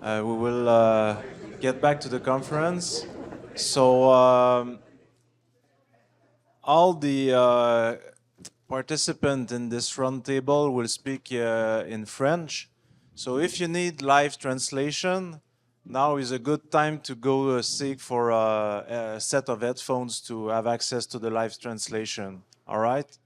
We will get back to the conference. So all the participants in this roundtable will speak in French. So if you need live translation, now is a good time to go seek for a set of headphones to have access to the live translation. All right?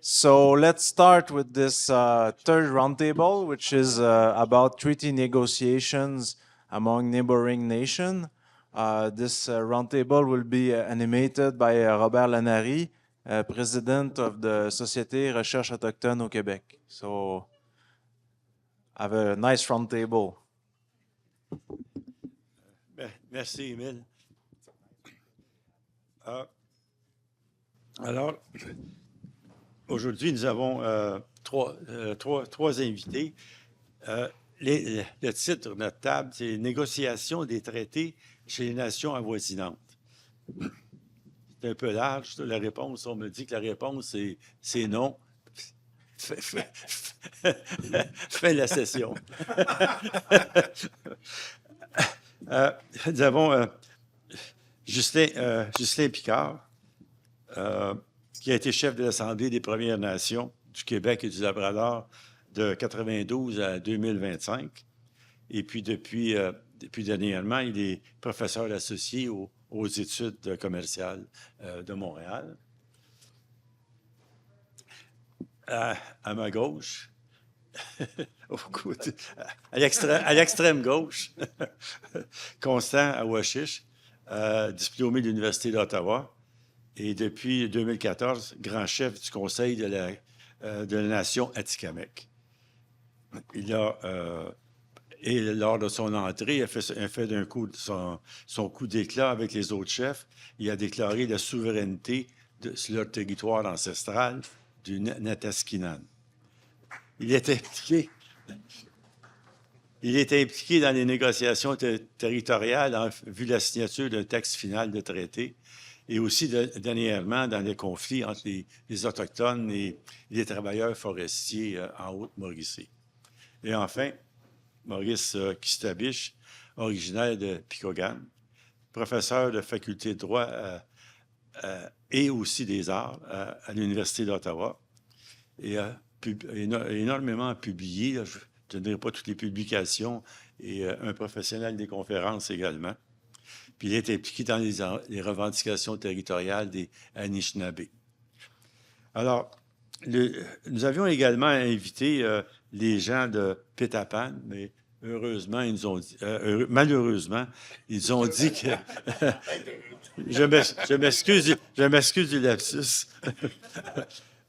So let's start with this third roundtable, which is about treaty negotiations among neighboring nations. This roundtable will be animated by Robert Lanary, president of the Société Recherche Autochtone au Québec. So have a nice roundtable. Merci, Émile. Alors, aujourd'hui, nous avons trois invités. Le titre de notre table, c'est Négociation des traités chez les nations avoisinantes. C'est un peu large, la réponse. On me dit que la réponse, c'est non. Fin de la session. Nous avons Justin Picard, qui a été chef de l'Assemblée des Premières Nations du Québec et du Labrador de 92 à 2025. Et puis, depuis dernièrement, il est professeur associé aux études commerciales de Montréal. À ma gauche, à l'extrême gauche, Constant Awashish, diplômé de l'Université d'Ottawa, et depuis 2014, grand chef du Conseil de la nation Atikamekw. Et lors de son entrée, il a fait d'un coup son coup d'éclat avec les autres chefs. Il a déclaré la souveraineté sur leur territoire ancestral du Nataskinan. Il était impliqué dans les négociations territoriales vu la signature d'un texte final de traité et aussi dernièrement dans les conflits entre les Autochtones et les travailleurs forestiers en Haute-Mauricie. Et enfin, Maurice Kistabiche, originaire de Picogan, professeur de faculté de droit et aussi des arts à l'Université d'Ottawa, et a énormément publié, je ne dirai pas toutes les publications, et un professionnel des conférences également. Puis il est impliqué dans les revendications territoriales des Anishinaabe. Alors, nous avions également invité les gens de Pétapan, mais heureusement, malheureusement, ils ont dit que... je m'excuse du lapsus.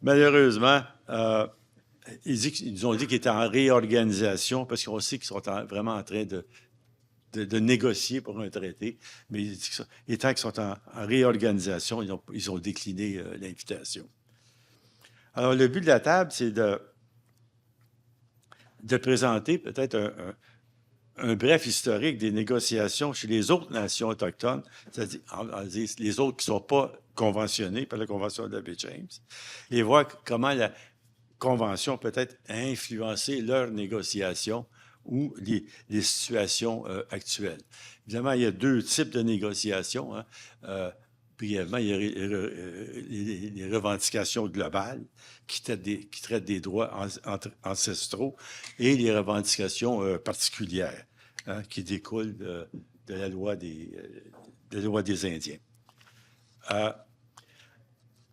Malheureusement, ils ont dit qu'ils étaient en réorganisation parce qu'on sait qu'ils sont vraiment en train de négocier pour un traité, mais étant qu'ils sont en réorganisation, ils ont décliné l'invitation. Alors, le but de la table, c'est de présenter peut-être un bref historique des négociations chez les autres nations autochtones, c'est-à-dire les autres qui ne sont pas conventionnées par la Convention de la baie James, et voir comment la Convention peut-être a influencé leurs négociations ou les situations actuelles. Évidemment, il y a deux types de négociations. Brièvement, il y a les revendications globales qui traitent des droits ancestraux et les revendications particulières qui découlent de la loi des Indiens.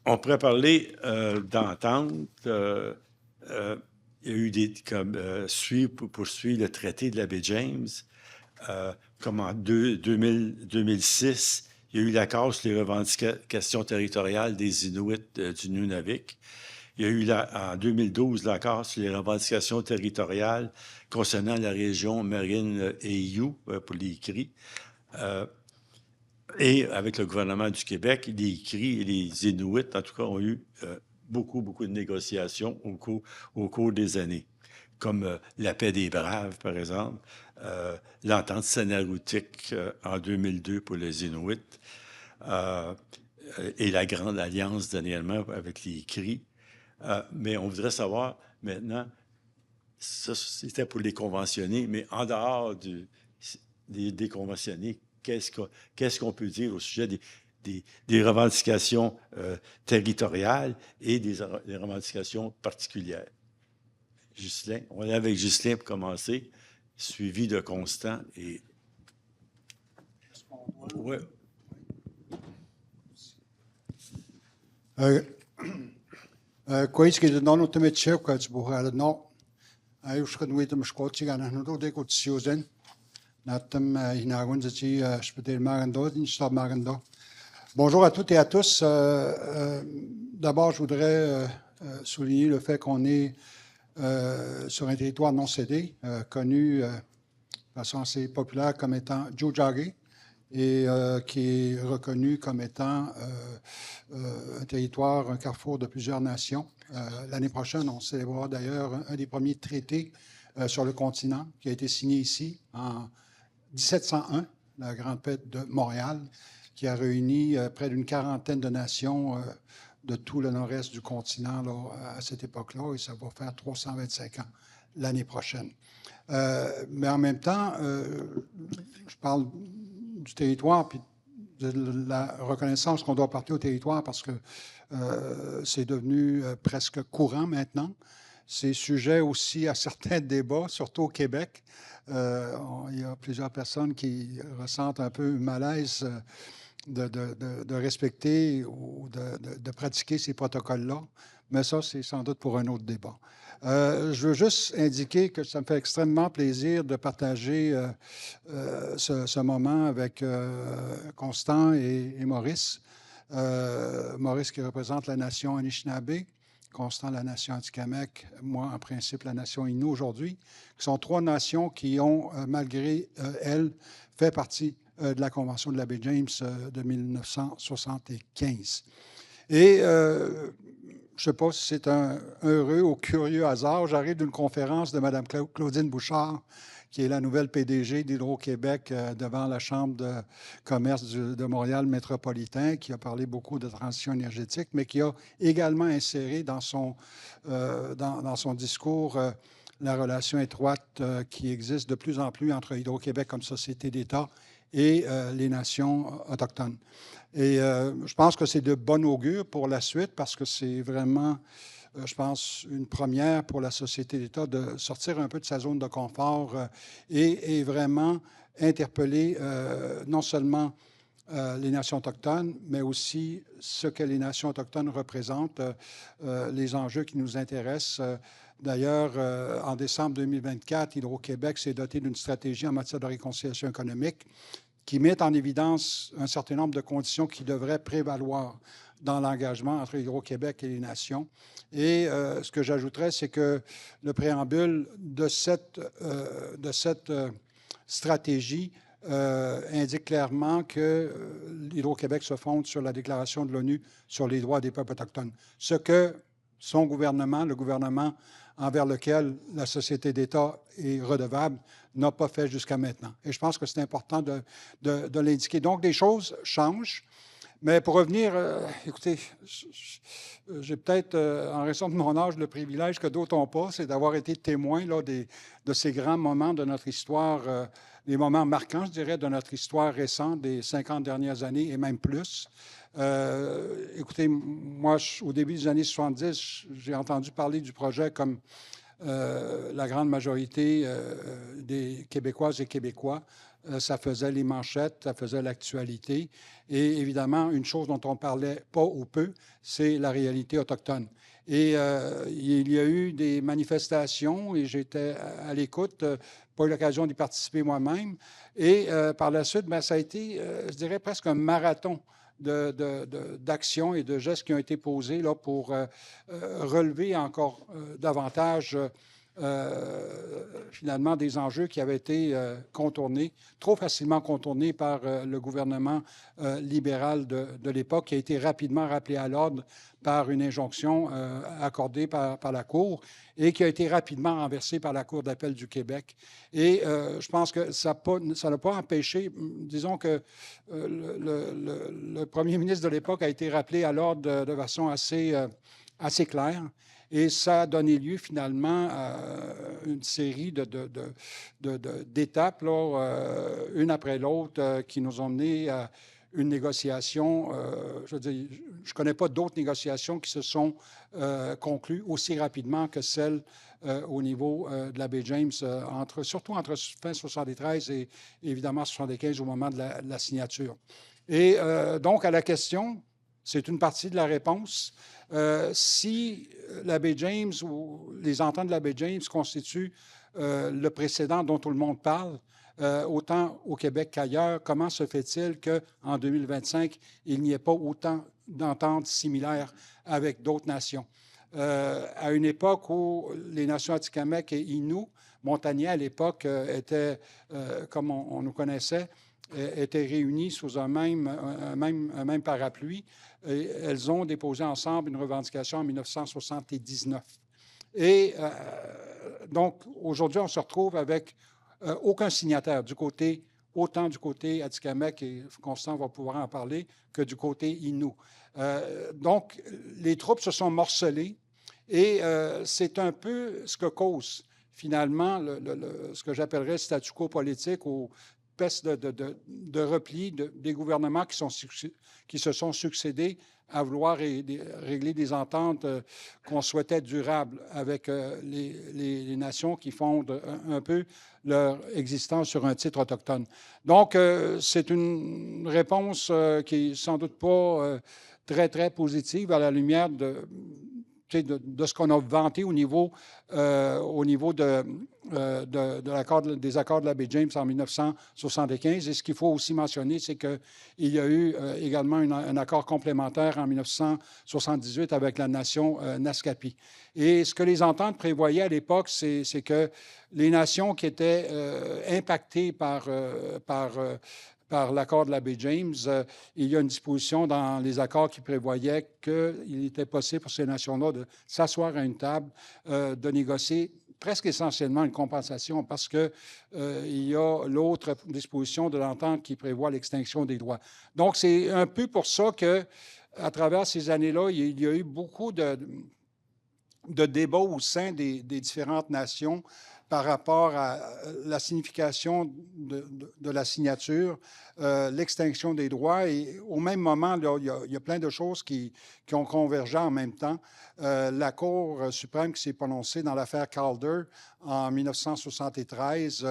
On pourrait parler d'entente. Il y a eu poursuivre le traité de la baie James, comme en 2006. Il y a eu l'accord sur les revendications territoriales des Inuits du Nunavik. Il y a eu en 2012 l'accord sur les revendications territoriales concernant la région marine Eiyou pour les Cris. Et avec le gouvernement du Québec, les Cris et les Inuits, en tout cas, ont eu beaucoup de négociations au cours des années, comme la paix des Braves, par exemple, l'entente Sanarutik en 2002 pour les Inuits, et la Grande Alliance dernièrement avec les Cris. Mais on voudrait savoir maintenant, Ça, c'était pour les conventionnés, mais en dehors des conventionnés, qu'est-ce qu'on peut dire au sujet des revendications territoriales et des revendications particulières? Ghislain, on va aller avec Ghislain pour commencer, suivi de Constant et... Ouais. كويس جدا انه تمت شوكة بوها لنا ايوش خدمت مشكوتي انا هنو دي كنت سيوزن ناتم هنا غونزتي شبتي الماغندو نشطب ماغندو. Bonjour à toutes et à tous. D'abord, je voudrais souligner le fait qu'on est sur un territoire non cédé, connu de façon assez populaire comme étant Jujage, et qui est reconnu comme étant un territoire, un carrefour de plusieurs nations. L'année prochaine, on célébrera d'ailleurs un des premiers traités sur le continent qui a été signé ici en 1701, la Grande Fête de Montréal, qui a réuni près d'une quarantaine de nations de tout le nord-est du continent là, à cette époque-là, et ça va faire 325 ans l'année prochaine. Mais en même temps, je parle du territoire puis de la reconnaissance qu'on doit porter au territoire parce que c'est devenu presque courant maintenant. C'est sujet aussi à certains débats, surtout au Québec. Il y a plusieurs personnes qui ressentent un peu un malaise de respecter ou de pratiquer ces protocoles-là. Mais ça, c'est sans doute pour un autre débat. Je veux juste indiquer que ça me fait extrêmement plaisir de partager ce moment avec Constant et Maurice. Maurice qui représente la nation Anishinaabe, Constant la nation Atikamekw, moi en principe la nation Innu aujourd'hui, qui sont trois nations qui ont, malgré elles, fait partie de la Convention de la baie James de 1975. Et je ne sais pas si c'est un heureux ou curieux hasard, j'arrive d'une conférence de Mme Claudine Bouchard, qui est la nouvelle PDG d'Hydro-Québec devant la Chambre de commerce de Montréal métropolitain, qui a parlé beaucoup de transition énergétique, mais qui a également inséré dans son discours la relation étroite qui existe de plus en plus entre Hydro-Québec comme société d'État et les nations autochtones. Et je pense que c'est de bon augure pour la suite parce que c'est vraiment, je pense, une première pour la société d'État de sortir un peu de sa zone de confort et vraiment interpeller non seulement les nations autochtones, mais aussi ce que les nations autochtones représentent, les enjeux qui nous intéressent. D'ailleurs, en décembre 2024, Hydro-Québec s'est doté d'une stratégie en matière de réconciliation économique qui met en évidence un certain nombre de conditions qui devraient prévaloir dans l'engagement entre Hydro-Québec et les nations. Et ce que j'ajouterais, c'est que le préambule de cette stratégie indique clairement que Hydro-Québec se fonde sur la Déclaration de l'ONU sur les droits des peuples autochtones. Ce que son gouvernement, le gouvernement envers lequel la société d'État est redevable, n'a pas fait jusqu'à maintenant. Et je pense que c'est important de l'indiquer. Donc, les choses changent. Mais pour revenir, écoutez, j'ai peut-être, en raison de mon âge, le privilège que d'autres n'ont pas, c'est d'avoir été témoin là, de ces grands moments de notre histoire, des moments marquants, je dirais, de notre histoire récente des 50 dernières années et même plus. Écoutez, moi, au début des années 70, j'ai entendu parler du projet comme la grande majorité des Québécoises et Québécois. Ça faisait les manchettes, ça faisait l'actualité. Et évidemment, une chose dont on ne parlait pas ou peu, c'est la réalité autochtone. Et il y a eu des manifestations et j'étais à l'écoute, pas eu l'occasion d'y participer moi-même. Et par la suite, ça a été, je dirais, presque un marathon d'actions et de gestes qui ont été posés là, pour relever encore davantage finalement des enjeux qui avaient été contournés, trop facilement contournés par le gouvernement libéral de l'époque, qui a été rapidement rappelé à l'ordre par une injonction accordée par la Cour et qui a été rapidement renversée par la Cour d'appel du Québec. Et je pense que ça n'a pas empêché, disons que le premier ministre de l'époque a été rappelé à l'ordre de façon assez claire. Et ça a donné lieu finalement à une série d'étapes, une après l'autre, qui nous ont mené à une négociation. Je veux dire, je ne connais pas d'autres négociations qui se sont conclues aussi rapidement que celle au niveau de la baie James, surtout entre fin 73 et évidemment 75 au moment de la signature. Et donc, à la question, c'est une partie de la réponse. Si la baie James ou les ententes de la baie James constituent le précédent dont tout le monde parle, autant au Québec qu'ailleurs, comment se fait-il qu'en 2025, il n'y ait pas autant d'ententes similaires avec d'autres nations? À une époque où les nations Atikamekw et Innu, montagnais à l'époque, étaient, comme on nous connaissait, étaient réunies sous un même parapluie. Et elles ont déposé ensemble une revendication en 1979. Et donc, aujourd'hui, on se retrouve avec aucun signataire autant du côté Atikamekw, et Constant va pouvoir en parler, que du côté Innu. Donc, les troupes se sont morcelées et c'est un peu ce que cause finalement ce que j'appellerais le statu quo politique ou espèce de repli des gouvernements qui se sont succédés à vouloir régler des ententes qu'on souhaitait durables avec les nations qui fondent un peu leur existence sur un titre autochtone. Donc, c'est une réponse qui n'est sans doute pas très, très positive à la lumière de ce qu'on a vanté au niveau des accords de la baie James en 1975. Et ce qu'il faut aussi mentionner, c'est qu'il y a eu également un accord complémentaire en 1978 avec la nation Naskapi. Et ce que les ententes prévoyaient à l'époque, c'est que les nations qui étaient impactées par l'accord de la baie James, il y a une disposition dans les accords qui prévoyait qu'il était possible pour ces nations-là de s'asseoir à une table, de négocier presque essentiellement une compensation parce qu'il y a l'autre disposition de l'entente qui prévoit l'extinction des droits. Donc, c'est un peu pour ça qu'à travers ces années-là, il y a eu beaucoup de débats au sein des différentes nations par rapport à la signification de la signature, l'extinction des droits. Et au même moment, là, il y a plein de choses qui ont convergé en même temps. La Cour suprême qui s'est prononcée dans l'affaire Calder en 1973,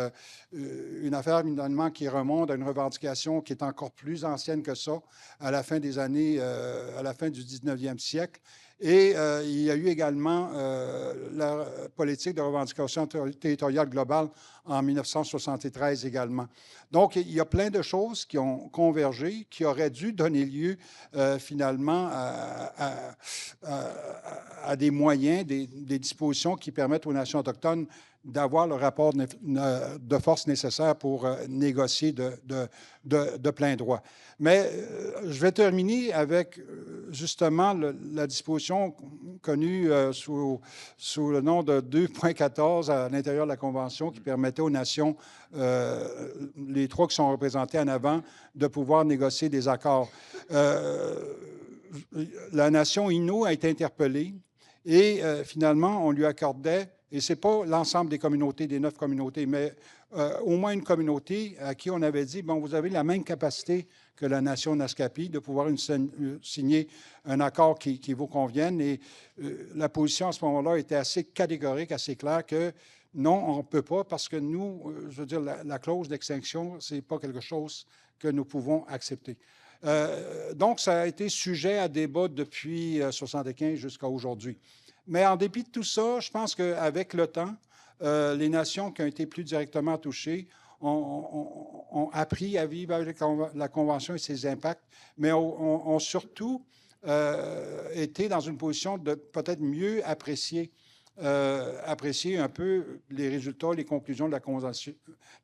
une affaire évidemment qui remonte à une revendication qui est encore plus ancienne que ça, à la fin des années, à la fin du 19e siècle. Et il y a eu également la politique de revendication territoriale globale en 1973 également. Donc, il y a plein de choses qui ont convergé, qui auraient dû donner lieu finalement à des moyens, des dispositions qui permettent aux nations autochtones d'avoir le rapport de force nécessaire pour négocier de plein droit. Mais je vais terminer avec justement la disposition connue sous le nom de 2.14 à l'intérieur de la Convention qui permettait aux nations, les trois qui sont représentés en avant, de pouvoir négocier des accords. La nation Innu a été interpellée et finalement, on lui accordait, et ce n'est pas l'ensemble des communautés, des 9 communautés, mais au moins une communauté à qui on avait dit, bon, vous avez la même capacité que la nation Naskapi de pouvoir signer un accord qui vous convienne. Et la position à ce moment-là était assez catégorique, assez claire que non, on ne peut pas parce que nous, je veux dire, la clause d'extinction, ce n'est pas quelque chose que nous pouvons accepter. Donc, ça a été sujet à débat depuis 1975 jusqu'à aujourd'hui. Mais en dépit de tout ça, je pense qu'avec le temps, les nations qui ont été plus directement touchées ont appris à vivre avec la Convention et ses impacts, mais ont surtout été dans une position de peut-être mieux apprécier un peu les résultats, les conclusions de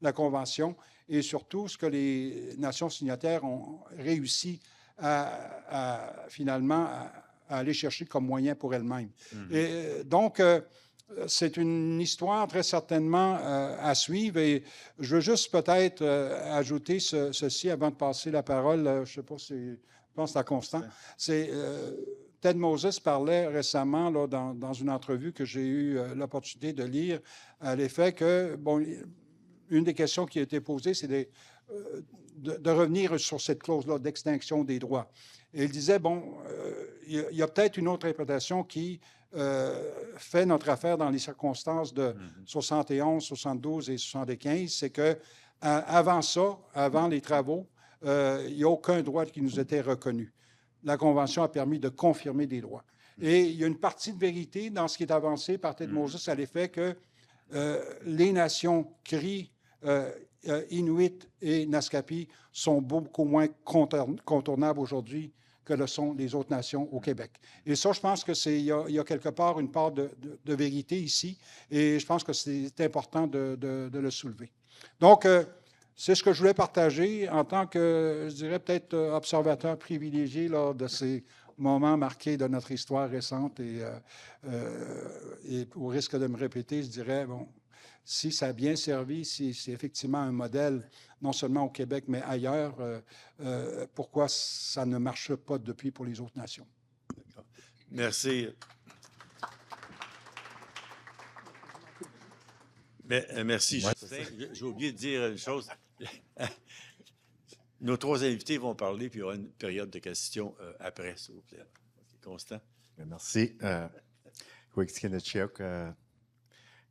la Convention et surtout ce que les nations signataires ont réussi finalement à aller chercher comme moyen pour elles-mêmes. Et donc, c'est une histoire très certainement à suivre et je veux juste peut-être ajouter ceci avant de passer la parole. Je ne sais pas si je pense à Constant. C'est Ted Moses parlait récemment là, dans une entrevue que j'ai eu l'opportunité de lire à l'effet que, bon, une des questions qui a été posée, c'est de revenir sur cette clause-là d'extinction des droits. Et il disait, bon, il y a peut-être une autre interprétation qui fait notre affaire dans les circonstances de 71, 72 et 75, c'est que avant ça, avant les travaux, il n'y a aucun droit qui nous était reconnu. La Convention a permis de confirmer des droits. Et il y a une partie de vérité dans ce qui est avancé par Ted Moses à l'effet que les nations Cris, Inuit et Naskapi sont beaucoup moins contournables aujourd'hui que le sont les autres nations au Québec. Et ça, je pense qu'il y a quelque part une part de vérité ici, et je pense que c'est important de le soulever. Donc, c'est ce que je voulais partager en tant que, je dirais, peut-être observateur privilégié lors de ces moments marqués de notre histoire récente. Et au risque de me répéter, je dirais, bon, si ça a bien servi, si c'est effectivement un modèle, non seulement au Québec, mais ailleurs, pourquoi ça ne marche pas depuis pour les autres nations? Merci. Merci, Justin. J'ai oublié de dire une chose. Nos trois invités vont parler, puis il y aura une période de questions après, s'il vous plaît. Constant. Merci.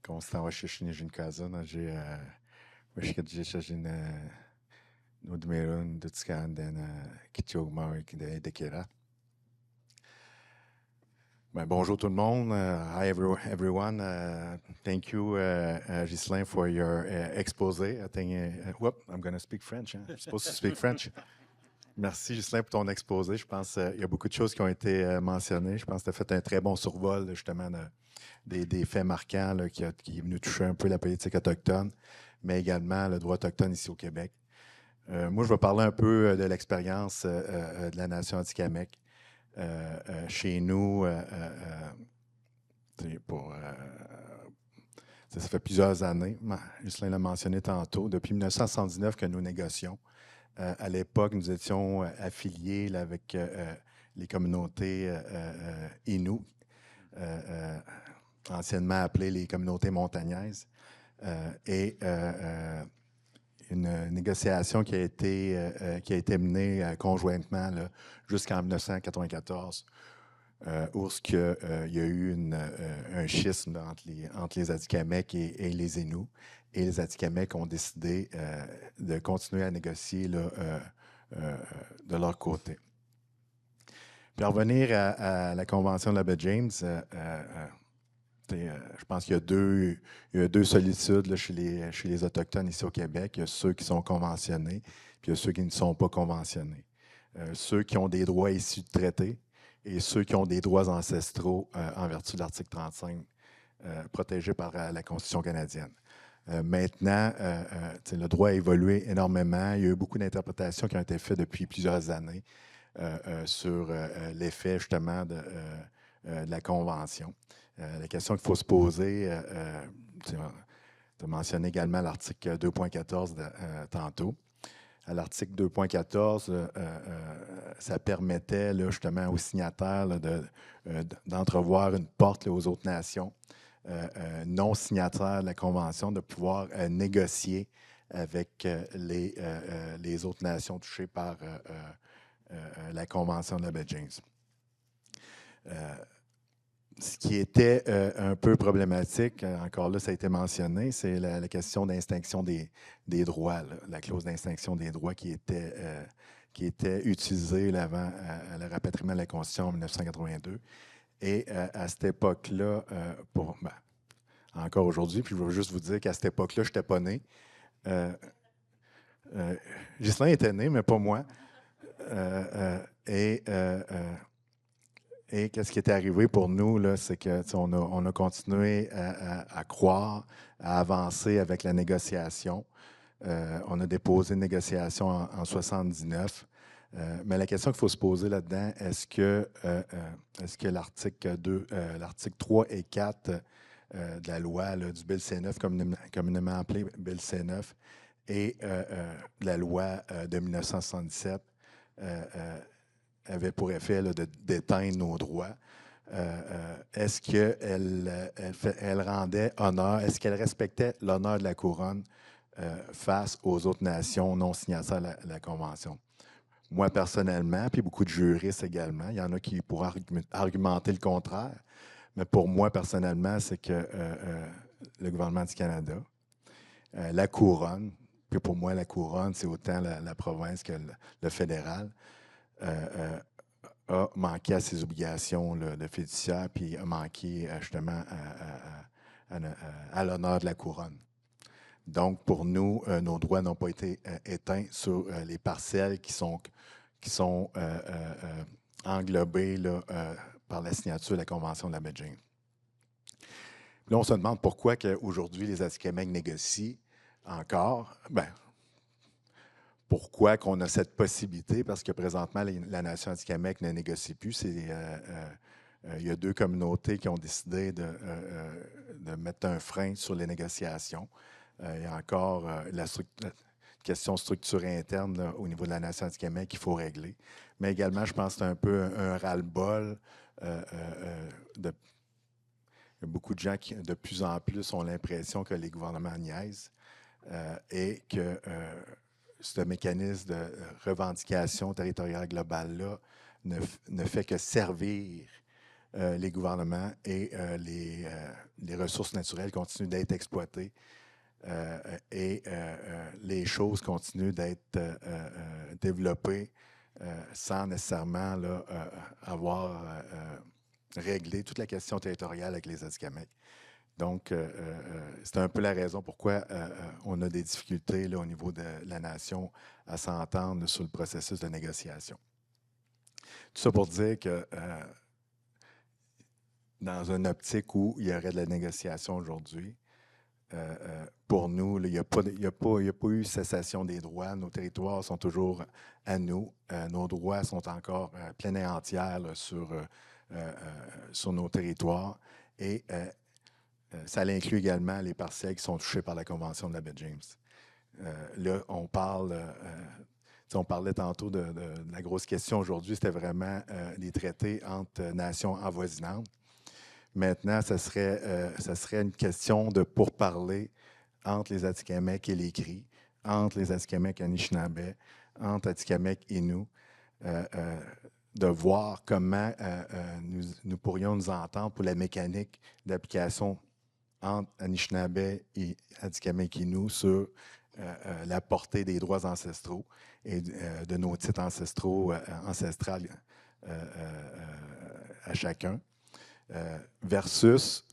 Constant washishini jinkaza na je washikajishajin nudmerun dutskan den kichogma dekera. Bonjour tout le monde. Hi everyone. Thank you, Ghislain, for your exposé. I think, I'm going to speak French. Hein? I'm supposed to speak French. Merci, Ghislain, pour ton exposé. Je pense qu'il y a beaucoup de choses qui ont été mentionnées. Je pense que tu as fait un très bon survol, justement, des faits marquants là, qui est venu toucher un peu la politique autochtone, mais également le droit autochtone ici au Québec. Moi, je vais parler un peu de l'expérience de la nation Atikamekw. Chez nous, ça fait plusieurs années, Ghislain l'a mentionné tantôt, depuis 1979 que nous négocions. À l'époque, nous étions affiliés là, avec les communautés Innu, anciennement appelées les communautés montagnaises, et une négociation qui a été menée conjointement jusqu'en 1994, où il y a eu un schisme entre les Atikamekw et les Innu. Et les Atikamekw ont décidé de continuer à négocier de leur côté. Puis revenir à la Convention de la baie James, je pense qu'il y a deux solitudes là, chez les Autochtones ici au Québec. Il y a ceux qui sont conventionnés, puis il y a ceux qui ne sont pas conventionnés. Ceux qui ont des droits issus de traités et ceux qui ont des droits ancestraux en vertu de l'article 35, protégés par la Constitution canadienne. Maintenant, le droit a évolué énormément. Il y a eu beaucoup d'interprétations qui ont été faites depuis plusieurs années sur l'effet, justement, de la Convention. La question qu'il faut se poser, tu as mentionné également l'article 2.14 tantôt. À l'article 2.14, ça permettait là, justement aux signataires là, d'entrevoir une porte là, aux autres nations non signataires de la Convention de pouvoir négocier avec les autres nations touchées par la Convention de la baie James. Ce qui était un peu problématique, encore là, ça a été mentionné, c'est la question d'extinction des droits, là, la clause d'extinction des droits qui était utilisée là, avant le rapatriement de la Constitution en 1982. Et à cette époque-là, encore aujourd'hui, puis je veux juste vous dire qu'à cette époque-là, je n'étais pas né. Ghislain était né, mais pas moi. Et qu'est-ce qui est arrivé pour nous, là, c'est qu'on a continué à croire, à avancer avec la négociation. On a déposé une négociation en 1979. Mais la question qu'il faut se poser là-dedans, est-ce que l'article 3 et 4 de la loi là, du Bill C9, communément appelé Bill C9, et de la loi de 1977, avait pour effet là, d'éteindre nos droits. Est-ce qu'elle rendait honneur, est-ce qu'elle respectait l'honneur de la couronne face aux autres nations non signataires de la Convention? Moi, personnellement, puis beaucoup de juristes également, il y en a qui pourraient argumenter le contraire, mais pour moi, personnellement, c'est que le gouvernement du Canada, la couronne, puis pour moi, la couronne, c'est autant la province que le fédéral, a manqué à ses obligations de fiduciaire, puis a manqué justement à l'honneur de la couronne. Donc, pour nous, nos droits n'ont pas été éteints sur les parcelles qui sont englobées là, par la signature de la Convention de la baie James. Là, on se demande pourquoi aujourd'hui les Atikamekw négocient encore. Bien, pourquoi qu'on a cette possibilité? Parce que présentement, la nation Atikamekw ne négocie plus. Il y a deux communautés qui ont décidé de mettre un frein sur les négociations. Il y a encore la question structurée interne là, au niveau de la nation Atikamekw qu'il faut régler. Mais également, je pense que c'est un peu un ras-le-bol. Il y a beaucoup de gens qui, de plus en plus, ont l'impression que les gouvernements niaisent et que ce mécanisme de revendication territoriale globale-là ne fait que servir les gouvernements et les ressources naturelles continuent d'être exploitées et les choses continuent d'être développées sans nécessairement là, avoir réglé toute la question territoriale avec les Atikamekw. Donc, c'est un peu la raison pourquoi on a des difficultés là, au niveau de la nation à s'entendre sur le processus de négociation. Tout ça pour dire que dans une optique où il y aurait de la négociation aujourd'hui, pour nous, là, il n'y a pas eu cessation des droits. Nos territoires sont toujours à nous. Nos droits sont encore pleins et entiers là, sur nos territoires. Et ça inclut également les parcelles qui sont touchées par la Convention de la baie James. Là, on parlait tantôt de la grosse question aujourd'hui, c'était vraiment des traités entre nations avoisinantes. Maintenant, ça serait une question de pourparler entre les Atikamekw et les Cris, entre les Atikamekw et Anishinaabe, entre Atikamekw et nous, de voir comment nous pourrions nous entendre pour la mécanique d'application entre Anishinaabe et Atikamekw et nous sur la portée des droits ancestraux et de nos titres ancestraux ancestrales à chacun. Versus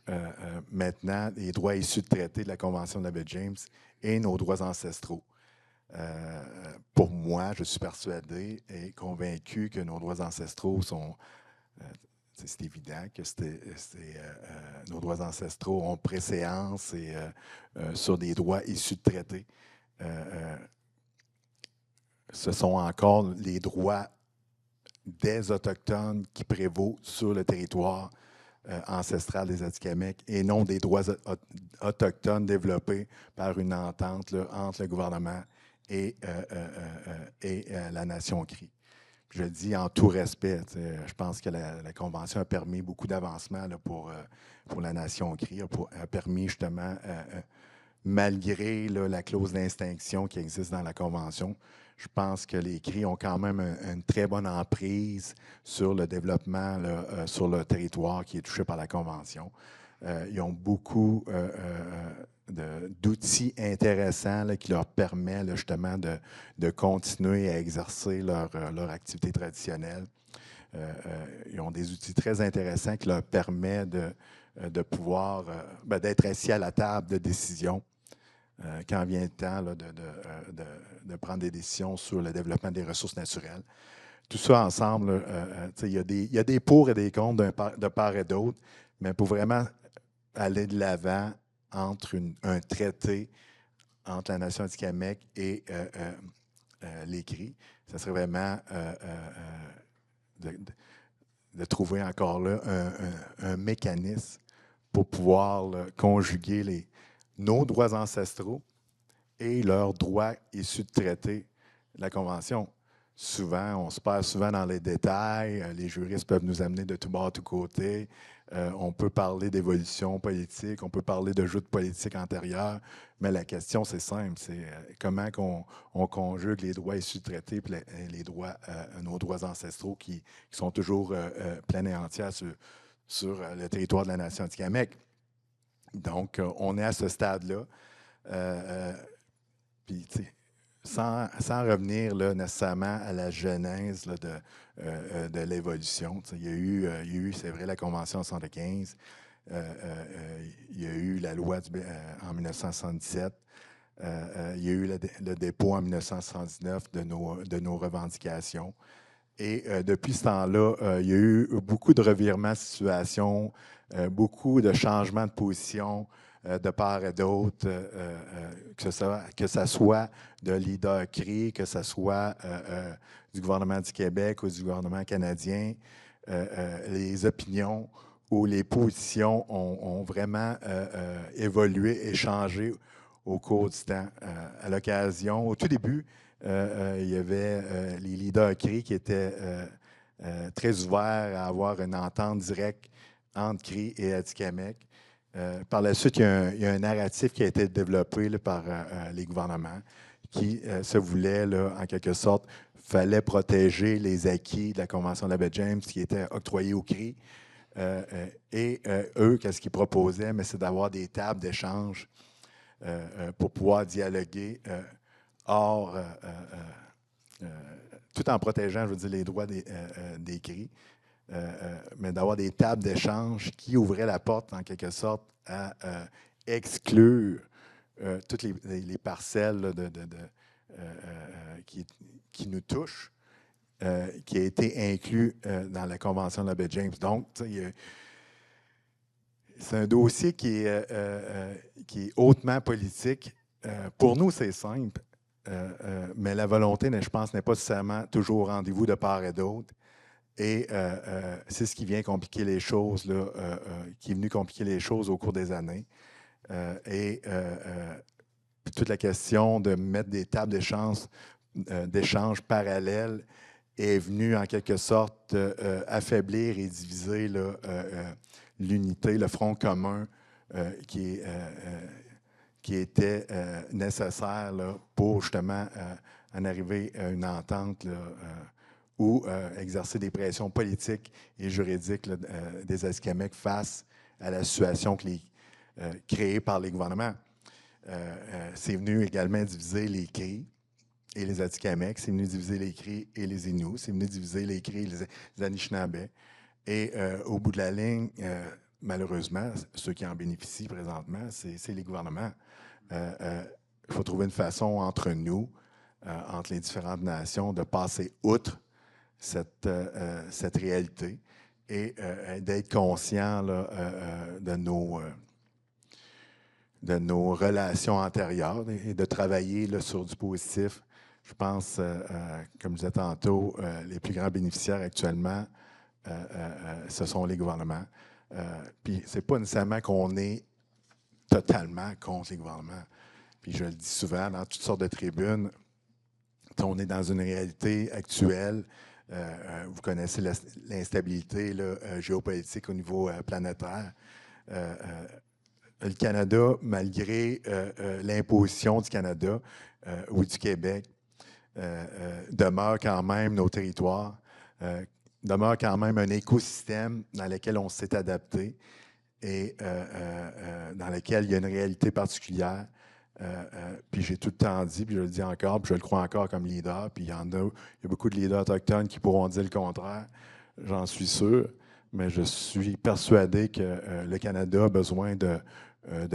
maintenant les droits issus de traités de la Convention de la baie James et nos droits ancestraux. Pour moi, je suis persuadé et convaincu que nos droits ancestraux sont... c'est évident que nos droits ancestraux ont préséance et, sur des droits issus de traités. Ce sont encore les droits des Autochtones qui prévaut sur le territoire ancestral des Atikamekw et non des droits autochtones développés par une entente là, entre le gouvernement et la nation Cri. Je le dis en tout respect. Je pense que la Convention a permis beaucoup d'avancements pour la nation Cri, a permis justement, malgré là, la clause d'extinction qui existe dans la Convention, je pense que les Cris ont quand même une très bonne emprise sur le développement là, sur le territoire qui est touché par la Convention. Ils ont beaucoup d'outils intéressants là, qui leur permettent là, justement de continuer à exercer leur activité traditionnelle. Ils ont des outils très intéressants qui leur permettent de pouvoir d'être assis à la table de décision. Quand vient le temps là, de prendre des décisions sur le développement des ressources naturelles. Tout ça ensemble, il y a des pour et des contre de part et d'autre, mais pour vraiment aller de l'avant entre un traité entre la nation Atikamekw et les Cris, ça serait vraiment de trouver encore là un mécanisme pour pouvoir là, conjuguer nos droits ancestraux et leurs droits issus de traités de la Convention. souvent, on se perd souvent dans les détails. Les juristes peuvent nous amener de tout bord, tout côté. On peut parler d'évolution politique, on peut parler de joutes politiques antérieures, mais la question, c'est simple, c'est comment on conjugue les droits issus de traités et les droits, nos droits ancestraux qui sont toujours pleins et entiers sur le territoire de la nation atikamekw. Donc, on est à ce stade-là. Puis, tu sais, sans revenir là, nécessairement à la genèse là, de l'évolution. Il y a eu, c'est vrai, la Convention en 1975. Il y a eu la loi en 1977. Il y a eu le dépôt en 1979 de nos revendications. Et depuis ce temps-là, il y a eu beaucoup de revirements de situation, beaucoup de changements de position de part et d'autre, que ce soit de leader CRI, que ce soit du gouvernement du Québec ou du gouvernement canadien. Les opinions ou les positions ont vraiment évolué et changé au cours du temps. À l'occasion, au tout début, il y avait les leaders CRI qui étaient très ouverts à avoir une entente directe entre CRI et Atikamekw. Par la suite, il y a un narratif qui a été développé là, par les gouvernements qui se voulait, là, en quelque sorte, fallait protéger les acquis de la Convention de la baie James qui étaient octroyés au CRI. Eux, qu'est-ce qu'ils proposaient? Mais c'est d'avoir des tables d'échange pour pouvoir dialoguer tout en protégeant, je veux dire, les droits des CRI. Mais d'avoir des tables d'échange qui ouvraient la porte, en quelque sorte, à exclure toutes les parcelles là, qui nous touchent, qui a été inclus dans la Convention de la baie James. Donc, c'est un dossier qui est hautement politique. Pour nous, c'est simple, mais la volonté, je pense, n'est pas nécessairement toujours au rendez-vous de part et d'autre. Et c'est ce qui vient compliquer les choses, là, qui est venu compliquer les choses au cours des années. Toute la question de mettre des tables d'échange parallèles est venue en quelque sorte affaiblir et diviser là, l'unité, le front commun qui était nécessaire là, pour justement en arriver à une entente là, ou exercer des pressions politiques et juridiques là, des Atikamekw face à la situation créée par les gouvernements. C'est venu également diviser les CRI et les Atikamekw, c'est venu diviser les CRI et les Inuits, c'est venu diviser les CRI et les Anishinaabe. Et au bout de la ligne, malheureusement, ceux qui en bénéficient présentement, c'est les gouvernements. Il faut trouver une façon entre nous, entre les différentes nations, de passer outre cette réalité et d'être conscient là, de nos relations antérieures et de travailler là, sur du positif. Je pense, comme je disais tantôt, les plus grands bénéficiaires actuellement, ce sont les gouvernements. Puis c'est pas nécessairement qu'on est totalement contre les gouvernements. Puis je le dis souvent dans toutes sortes de tribunes, on est dans une réalité actuelle. Vous connaissez l'instabilité géopolitique au niveau planétaire. Le Canada, malgré l'imposition du Canada ou du Québec, demeure quand même nos territoires, demeure quand même un écosystème dans lequel on s'est adapté et dans lequel il y a une réalité particulière. Puis j'ai tout le temps dit, puis je le dis encore, puis je le crois encore comme leader, puis il y a beaucoup de leaders autochtones qui pourront dire le contraire, j'en suis sûr, mais je suis persuadé que le Canada a besoin de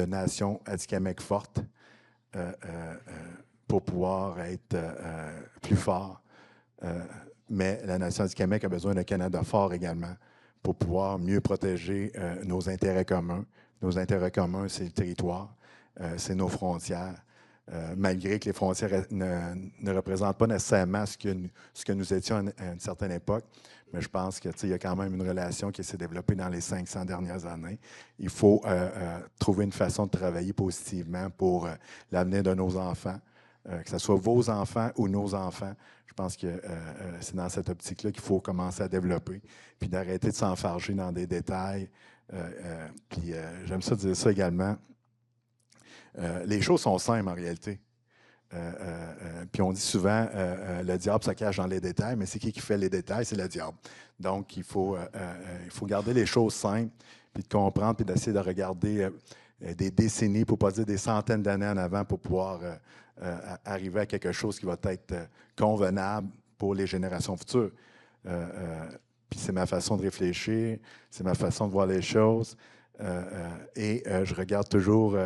nations Atikamekw fortes pour pouvoir être plus fort. Mais la nation Atikamekw a besoin d'un Canada fort également pour pouvoir mieux protéger nos intérêts communs. Nos intérêts communs, c'est le territoire. C'est nos frontières, malgré que les frontières ne représentent pas nécessairement ce que nous étions à une certaine époque. Mais je pense qu'il y a quand même une relation qui s'est développée dans les 500 dernières années. Il faut trouver une façon de travailler positivement pour l'avenir de nos enfants, que ce soit vos enfants ou nos enfants. Je pense que c'est dans cette optique-là qu'il faut commencer à développer, puis d'arrêter de s'enfarger dans des détails. Puis j'aime ça dire ça également. Les choses sont simples en réalité. Puis on dit souvent, le diable se cache dans les détails, mais c'est qui fait les détails? C'est le diable. Donc, il faut garder les choses simples, puis de comprendre, puis d'essayer de regarder des décennies, pour ne pas dire des centaines d'années en avant, pour pouvoir arriver à quelque chose qui va être convenable pour les générations futures. Puis c'est ma façon de réfléchir, c'est ma façon de voir les choses. Et je regarde toujours...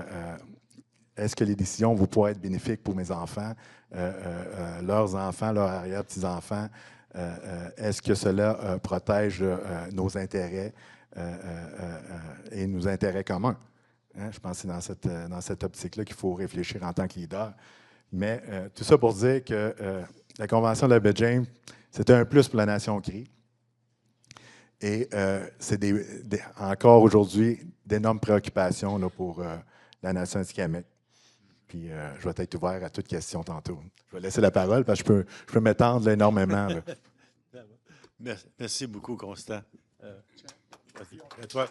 est-ce que les décisions vont pouvoir être bénéfiques pour mes enfants, leurs enfants, leurs arrière-petits-enfants? Est-ce que cela protège nos intérêts et nos intérêts communs? Hein? Je pense que c'est dans cette optique-là qu'il faut réfléchir en tant que leader. Mais tout ça pour dire que la Convention de la baie James, c'était un plus pour la nation CRI. Et c'est encore aujourd'hui d'énormes préoccupations là, pour la nation Atikamekw. Puis je vais être ouvert à toute question tantôt. Je vais laisser la parole parce que je peux m'étendre énormément. Merci beaucoup, Constant. À toi.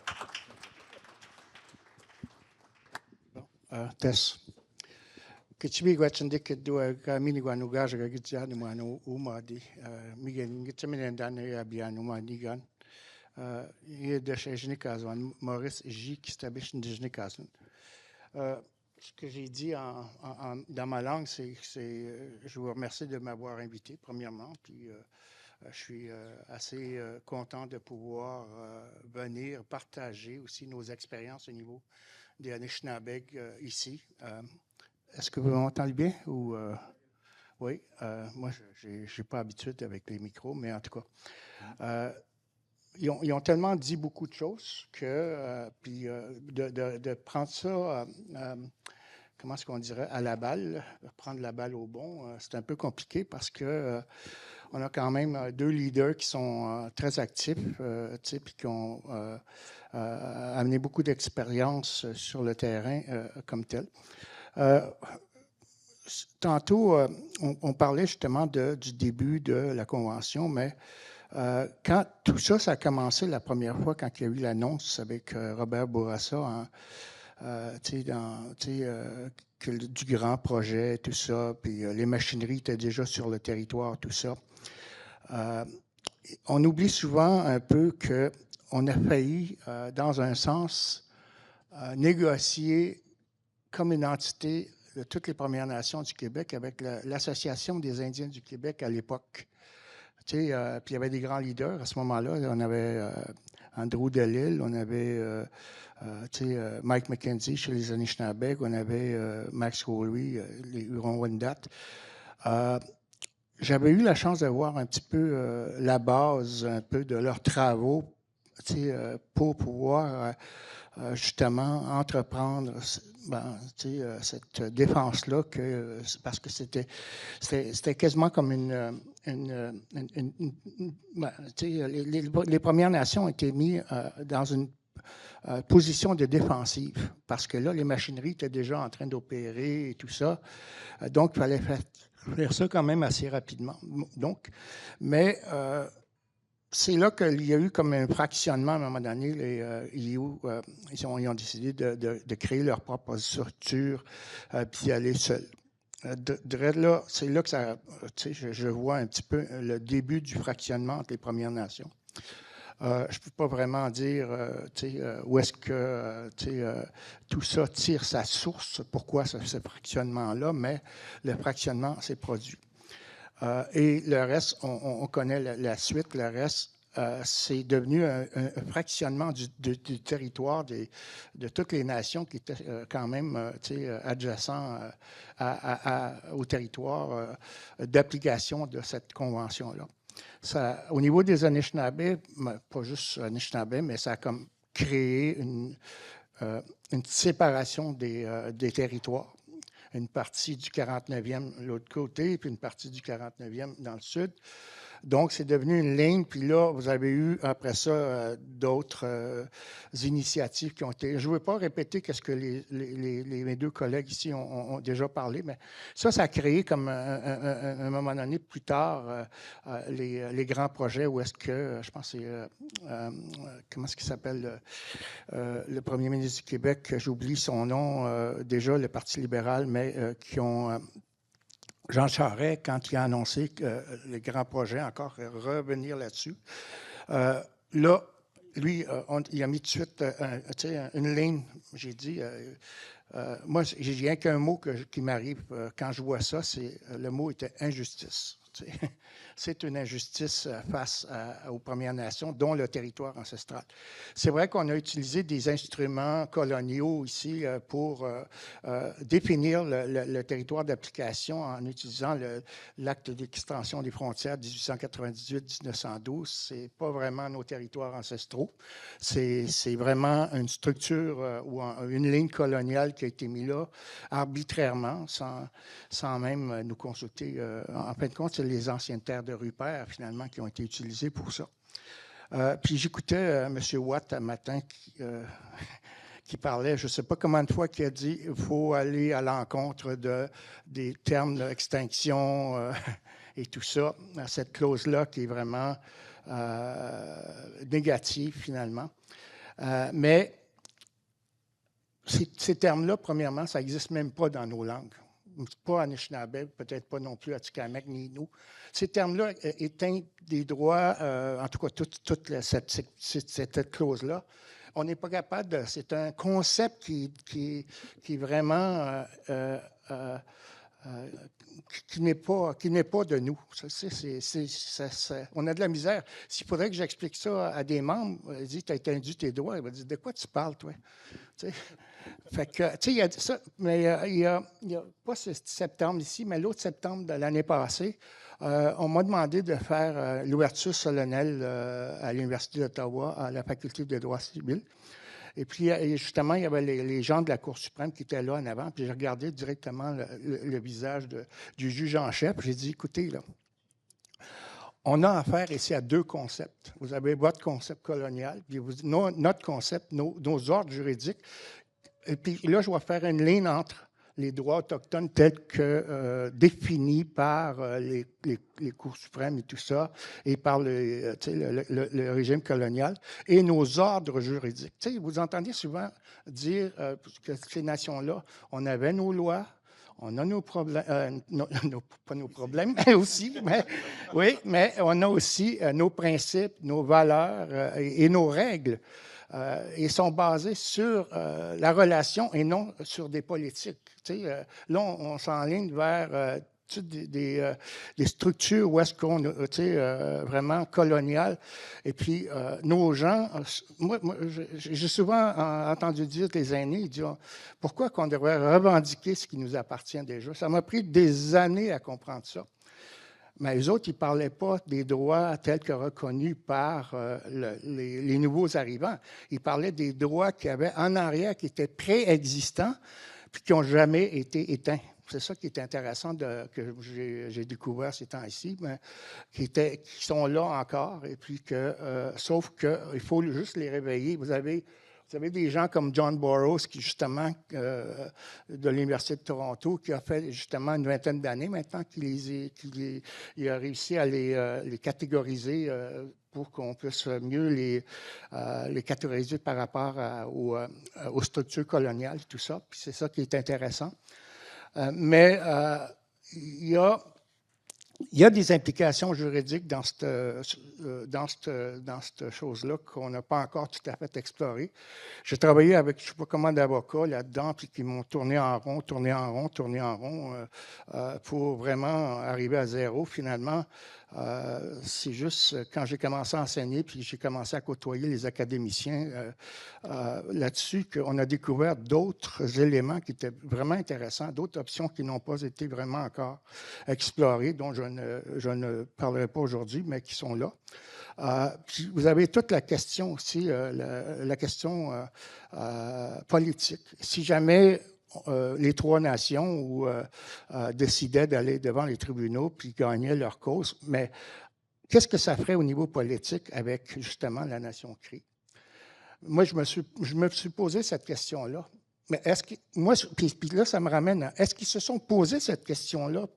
Tess. Kichibi gwachindik do mini gwanugaja gitjani mwana umadi. Migen gitchaminendan ya bianu manigan. Hier de Jnikazwan, Maurice J. qui s'établit de Jnikazwan. Ce que j'ai dit dans ma langue, c'est je vous remercie de m'avoir invité, premièrement. Puis je suis assez content de pouvoir venir partager aussi nos expériences au niveau des Anishinabeg ici. Est-ce que vous m'entendez bien? Ou, oui, moi, je n'ai pas habitude avec les micros, mais en tout cas. Ils ont tellement dit beaucoup de choses que, puis de prendre ça, comment est-ce qu'on dirait, à la balle, prendre la balle au bon, c'est un peu compliqué parce que on a quand même deux leaders qui sont très actifs, puis qui ont amené beaucoup d'expérience sur le terrain comme tel. Tantôt, on parlait justement du début de la Convention, mais quand tout ça, ça a commencé la première fois, quand il y a eu l'annonce avec Robert Bourassa, du grand projet, tout ça, puis les machineries étaient déjà sur le territoire, tout ça. On oublie souvent un peu qu'on a failli, dans un sens, négocier comme une entité de toutes les Premières Nations du Québec avec l'Association des Indiens du Québec à l'époque. Puis il y avait des grands leaders à ce moment-là. On avait Andrew Delisle, on avait Mike McKenzie chez les Anishinabeg, on avait Max Coley, les Huron-Wendat. J'avais eu la chance de voir un petit peu la base un peu de leurs travaux pour pouvoir justement entreprendre cette défense-là, parce que c'était quasiment comme les Premières Nations ont été mises dans une position de défensive, parce que là, les machineries étaient déjà en train d'opérer et tout ça. Donc, il fallait faire ça quand même assez rapidement. Donc, mais c'est là qu'il y a eu comme un fractionnement à un moment donné. Ils ont décidé de créer leur propre structure puis d'y aller seuls. Là, c'est là que je vois un petit peu le début du fractionnement entre les Premières Nations. Je ne peux pas vraiment dire où est-ce que tout ça tire sa source, pourquoi ce fractionnement-là, mais le fractionnement s'est produit. Et le reste, on connaît la suite. Le reste, c'est devenu un fractionnement du territoire de toutes les nations qui étaient quand même adjacents au territoire d'application de cette convention-là. Au niveau des Anishinabés, pas juste Anishinabés, mais ça a comme créé une séparation des territoires. Une partie du 49e de l'autre côté, puis une partie du 49e dans le sud. Donc, c'est devenu une ligne. Puis là, vous avez eu, après ça, d'autres initiatives qui ont été... Je ne veux pas répéter ce que mes deux collègues ici ont déjà parlé, mais ça a créé comme, à un moment donné, plus tard, les grands projets où est-ce que, je pense que c'est... comment est-ce qu'il s'appelle? Le premier ministre du Québec, j'oublie son nom, déjà, le Parti libéral, mais qui ont... Jean Charest, quand il a annoncé que les grands projets, encore revenir là-dessus, là, lui, il a mis tout de suite une ligne. J'ai dit, moi, j'ai rien qu'un mot qui m'arrive quand je vois ça, c'est le mot était injustice. C'est une injustice face aux Premières Nations, dont le territoire ancestral. C'est vrai qu'on a utilisé des instruments coloniaux ici pour définir le territoire d'application en utilisant l'acte d'extension des frontières 1898-1912. Ce n'est pas vraiment nos territoires ancestraux. C'est vraiment une structure ou une ligne coloniale qui a été mise là arbitrairement, sans même nous consulter. En fin de compte, c'est les anciennes terres de Rupert, finalement, qui ont été utilisées pour ça. Puis j'écoutais M. Watt un matin qui parlait, je ne sais pas combien de fois, qui a dit qu'il faut aller à l'encontre des termes d'extinction et tout ça, cette clause-là qui est vraiment négative, finalement. Mais ces termes-là, premièrement, ça n'existe même pas dans nos langues. Pas Anishinaabe, peut-être pas non plus Atikamekw ni nous. Ces termes-là éteignent des droits, en tout cas toute cette clause-là. On n'est pas capable de... C'est un concept qui est vraiment... qui n'est pas de nous. On a de la misère. S'il faudrait que j'explique ça à des membres, ils disent, tu as étendu tes droits, ils vont dire, de quoi tu parles, toi? T'sais. Fait que, tu sais, il y a ça, mais il y a pas ce septembre ici, mais l'autre septembre de l'année passée, on m'a demandé de faire l'ouverture solennelle à l'Université d'Ottawa, à la Faculté de droit civil. Et puis, justement, il y avait les gens de la Cour suprême qui étaient là en avant, puis j'ai regardé directement le visage du juge en chef, j'ai dit, écoutez, là, on a affaire ici à deux concepts. Vous avez votre concept colonial, puis notre concept, nos ordres juridiques. Et puis là, je vais faire une ligne entre les droits autochtones tels que définis par les cours suprêmes et tout ça, et par le régime colonial, et nos ordres juridiques. Tu sais, vous entendez souvent dire que ces nations-là, on avait nos lois, on a nos problèmes, pas nos problèmes, mais aussi, oui, mais on a aussi nos principes, nos valeurs et nos règles. Ils sont basés sur la relation et non sur des politiques. Là, on s'enligne vers des structures où est-ce qu'on vraiment coloniales. Et puis, nos gens, moi j'ai souvent entendu dire des aînés, ils disent, pourquoi qu'on devrait revendiquer ce qui nous appartient déjà? Ça m'a pris des années à comprendre ça. Mais eux autres, ils ne parlaient pas des droits tels que reconnus par les nouveaux arrivants. Ils parlaient des droits qu'il y avait en arrière, qui étaient préexistants, puis qui n'ont jamais été éteints. C'est ça qui est intéressant que j'ai découvert ces temps-ci, mais qui sont là encore, et puis sauf qu'il faut juste les réveiller. Vous avez des gens comme John Burroughs, qui justement, de l'Université de Toronto, qui a fait justement une vingtaine d'années maintenant, qu'il a réussi à les catégoriser pour qu'on puisse mieux les catégoriser par rapport aux structures coloniales et tout ça. Puis c'est ça qui est intéressant. Mais il y a des implications juridiques dans cette chose-là qu'on n'a pas encore tout à fait explorée. J'ai travaillé avec je ne sais pas combien d'avocats là-dedans, puis qui m'ont tourné en rond pour vraiment arriver à zéro. Finalement, c'est juste quand j'ai commencé à enseigner, puis j'ai commencé à côtoyer les académiciens là-dessus, qu'on a découvert d'autres éléments qui étaient vraiment intéressants, d'autres options qui n'ont pas été vraiment encore explorées, dont je ne parlerai pas aujourd'hui, mais qui sont là. Puis vous avez toute la question aussi, la question politique. Si jamais les trois nations décidaient d'aller devant les tribunaux puis gagnaient leur cause, mais qu'est-ce que ça ferait au niveau politique avec, justement, la nation Cree? Moi, je me suis posé cette question-là. Mais est-ce que, moi, puis là, ça me ramène à, est-ce qu'ils se sont posé cette question-là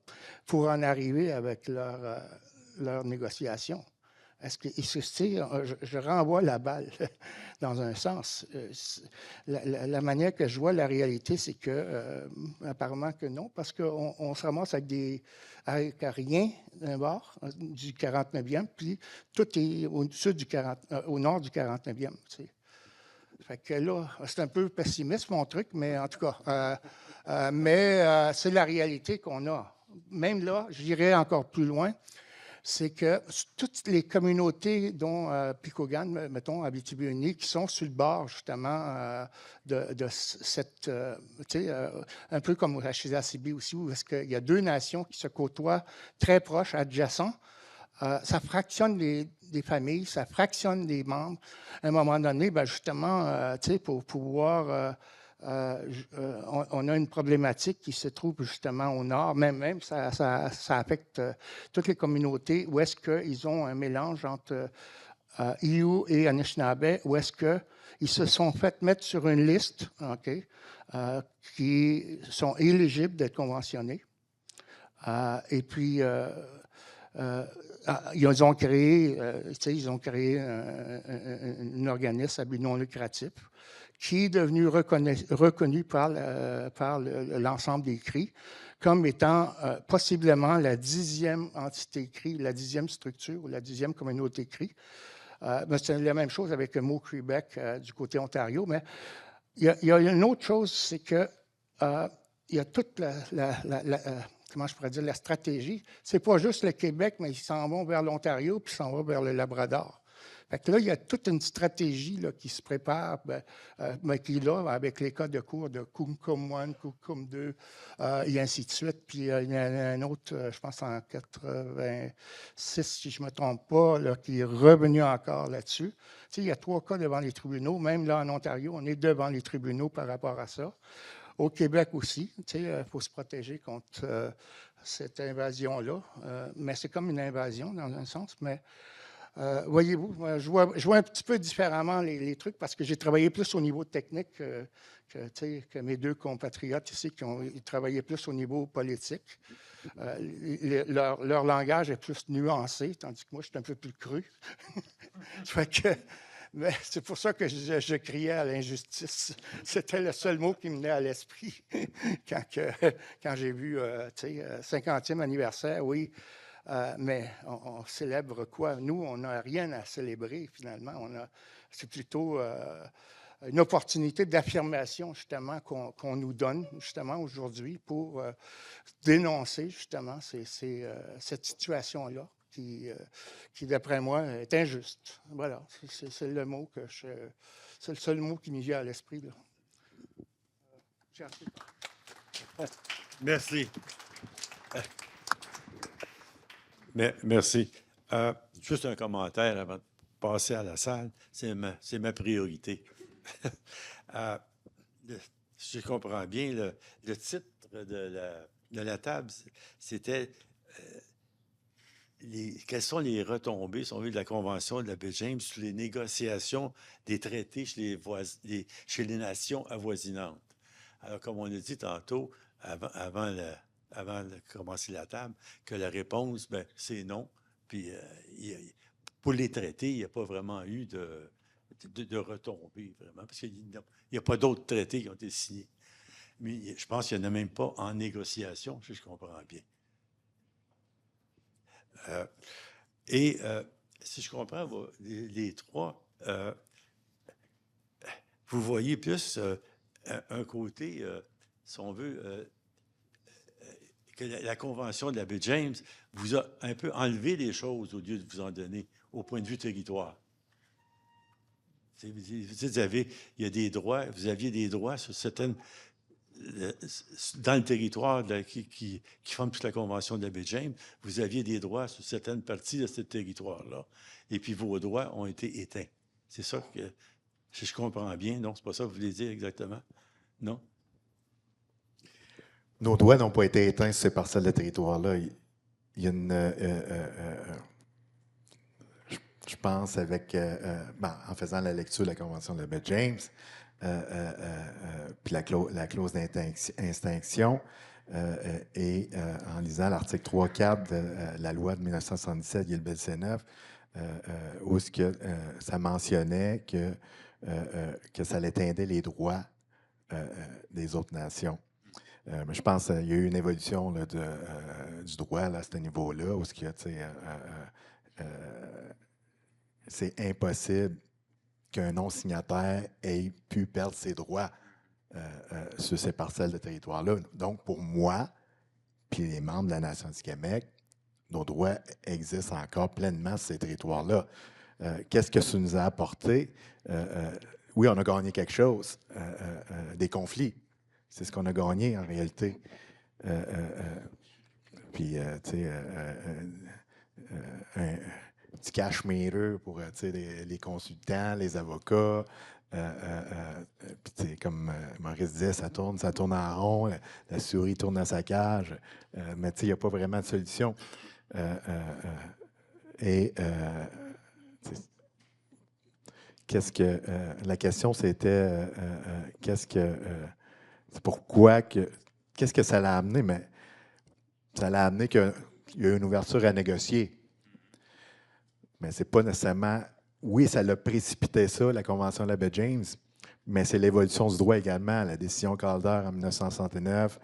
pour en arriver avec leur négociation? Est-ce que, je renvoie la balle dans un sens. La manière que je vois la réalité, c'est que, apparemment que non, parce qu'on se ramasse avec rien d'un bord, du 49e, puis tout est au nord du 49e. Tu sais. Fait que là, c'est un peu pessimiste mon truc, mais en tout cas, c'est la réalité qu'on a. Même là, j'irais encore plus loin, c'est que toutes les communautés, dont Picogan, mettons, Abitibi-Union, qui sont sur le bord, justement, de cette, tu sais, un peu comme au Hachisassibi aussi, où est-ce qu'il y a deux nations qui se côtoient très proches, adjacents. Ça fractionne des familles, ça fractionne des membres. À un moment donné, ben justement, tu sais, pour pouvoir... on a une problématique qui se trouve justement au nord, même ça affecte toutes les communautés, où est-ce qu'ils ont un mélange entre Iou et Anishinaabe, où est-ce qu'ils se sont fait mettre sur une liste, okay, qui sont éligibles d'être conventionnés. Et puis... ils ont créé un organisme à but non lucratif qui est devenu reconnu par l'ensemble des CRI comme étant possiblement la 10e entité CRI, la 10e structure ou la 10e communauté CRI. C'est la même chose avec le mot Québec du côté Ontario, mais il y a une autre chose, c'est que il y a toute comment je pourrais dire, la stratégie. C'est pas juste le Québec, mais ils s'en vont vers l'Ontario, puis ils s'en vont vers le Labrador. Fait que là, il y a toute une stratégie là, qui se prépare, mais qui est là, avec les cas de cours de Cum 1, Cum 2, et ainsi de suite. Puis il y en a un autre, je pense en 86, si je ne me trompe pas, là, qui est revenu encore là-dessus. Tu sais, il y a 3 cas devant les tribunaux. Même là, en Ontario, on est devant les tribunaux par rapport à ça. Au Québec aussi, il faut se protéger contre cette invasion-là. Mais c'est comme une invasion dans un sens. Mais voyez-vous, je vois un petit peu différemment les trucs parce que j'ai travaillé plus au niveau technique que mes deux compatriotes ici qui ont travaillé plus au niveau politique. Leur langage est plus nuancé, tandis que moi, je suis un peu plus cru. Fait que... Mais c'est pour ça que je criais à l'injustice. C'était le seul mot qui me venait à l'esprit quand j'ai vu, 50e anniversaire, oui. Mais on célèbre quoi? Nous, on n'a rien à célébrer, finalement. C'est plutôt une opportunité d'affirmation, justement, qu'on nous donne, justement, aujourd'hui pour dénoncer, justement, cette situation-là. Qui, d'après moi, est injuste. Voilà, c'est le mot c'est le seul mot qui me vient à l'esprit. Merci. Merci. Juste un commentaire avant de passer à la salle. C'est ma priorité. Si je comprends bien, le titre de la table, c'était... quelles sont les retombées, si on veut, de la Convention de la baie James sur les négociations des traités chez les nations avoisinantes? Alors, comme on a dit tantôt, avant de commencer la table, que la réponse, c'est non. Puis, pour les traités, il n'y a pas vraiment eu de retombées, vraiment, parce qu'il n'y a pas d'autres traités qui ont été signés. Mais je pense qu'il n'y en a même pas en négociation, si je comprends bien. Si je comprends les trois, vous voyez plus un côté, si on veut, que la Convention de la baie James vous a un peu enlevé les choses au lieu de vous en donner au point de vue territoire. Vous aviez des droits sur certaines... dans le territoire qui forme toute la Convention de la baie James, vous aviez des droits sur certaines parties de ce territoire-là. Et puis vos droits ont été éteints. C'est ça que, si je comprends bien, non? C'est pas ça que vous voulez dire exactement? Non? Nos droits n'ont pas été éteints sur ces parcelles de territoire-là. Il y a je pense, en faisant la lecture de la Convention de Baie-James, puis la clause d'extinction, et en lisant l'article 3.4 de la loi de 1977, qui est le BLC-9, où ça mentionnait que ça allait atteindre les droits des autres nations. Mais je pense qu'il y a eu une évolution là, du droit là, à ce niveau-là, où c'est impossible qu'un non-signataire ait pu perdre ses droits sur ces parcelles de territoire-là. Donc, pour moi, puis les membres de la Nation du Québec, nos droits existent encore pleinement sur ces territoires-là. Qu'est-ce que ça nous a apporté? Oui, on a gagné quelque chose, des conflits. C'est ce qu'on a gagné en réalité. Puis, tu sais, un petit cash meter pour les consultants, les avocats. Puis, comme Maurice disait, ça tourne en rond, la souris tourne dans sa cage, mais il n'y a pas vraiment de solution. La question, c'était qu'est-ce que ça l'a amené? Mais ça l'a amené qu'il y a eu une ouverture à négocier. Mais c'est pas nécessairement. Oui, ça l'a précipité ça, la Convention de la Baie-James, mais c'est l'évolution du droit également, la décision Calder en 1969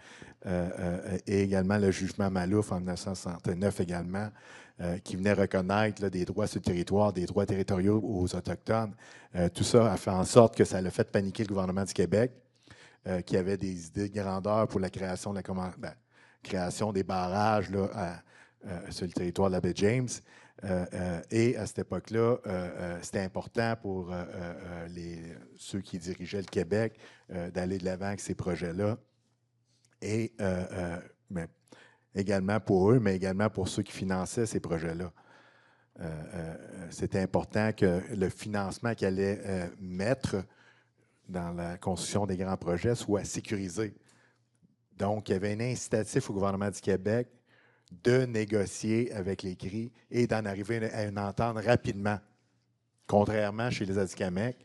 et également le jugement Mallouf en 1969 également, qui venait reconnaître là, des droits sur le territoire, des droits territoriaux aux Autochtones. Tout ça a fait en sorte que ça a fait paniquer le gouvernement du Québec, qui avait des idées de grandeur pour la création de création des barrages là, sur le territoire de la Baie-James. Et à cette époque-là, c'était important pour ceux qui dirigeaient le Québec d'aller de l'avant avec ces projets-là. Et mais également pour eux, mais également pour ceux qui finançaient ces projets-là. C'était important que le financement qu'ils allaient mettre dans la construction des grands projets soit sécurisé. Donc, il y avait un incitatif au gouvernement du Québec de négocier avec les CRI et d'en arriver à une entente rapidement. Contrairement chez les Atikamekw.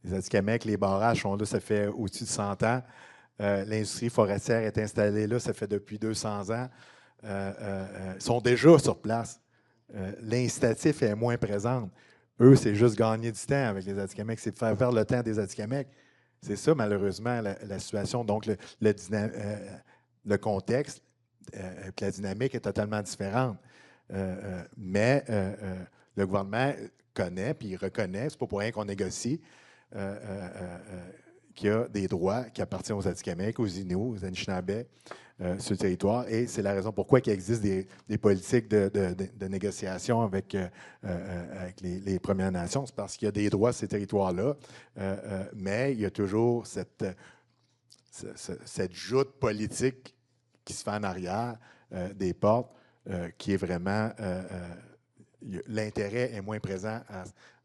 Les Atikamekw, les barrages sont là, ça fait au-dessus de 100 ans. L'industrie forestière est installée là, ça fait depuis 200 ans. Ils sont déjà sur place. L'incitatif est moins présent. Eux, c'est juste gagner du temps avec les Atikamekw, c'est de faire perdre le temps des Atikamekw. C'est ça, malheureusement, la situation. Donc, le contexte, la dynamique est totalement différente. Mais le gouvernement connaît, puis il reconnaît, c'est pas pour rien qu'on négocie, qu'il y a des droits qui appartiennent aux Atikamekw, aux Inuits, aux Anishinabés sur le territoire. Et c'est la raison pourquoi il existe des politiques de négociation avec les Premières Nations. C'est parce qu'il y a des droits sur ces territoires-là, mais il y a toujours cette joute politique qui se fait en arrière des portes, qui est vraiment... l'intérêt est moins présent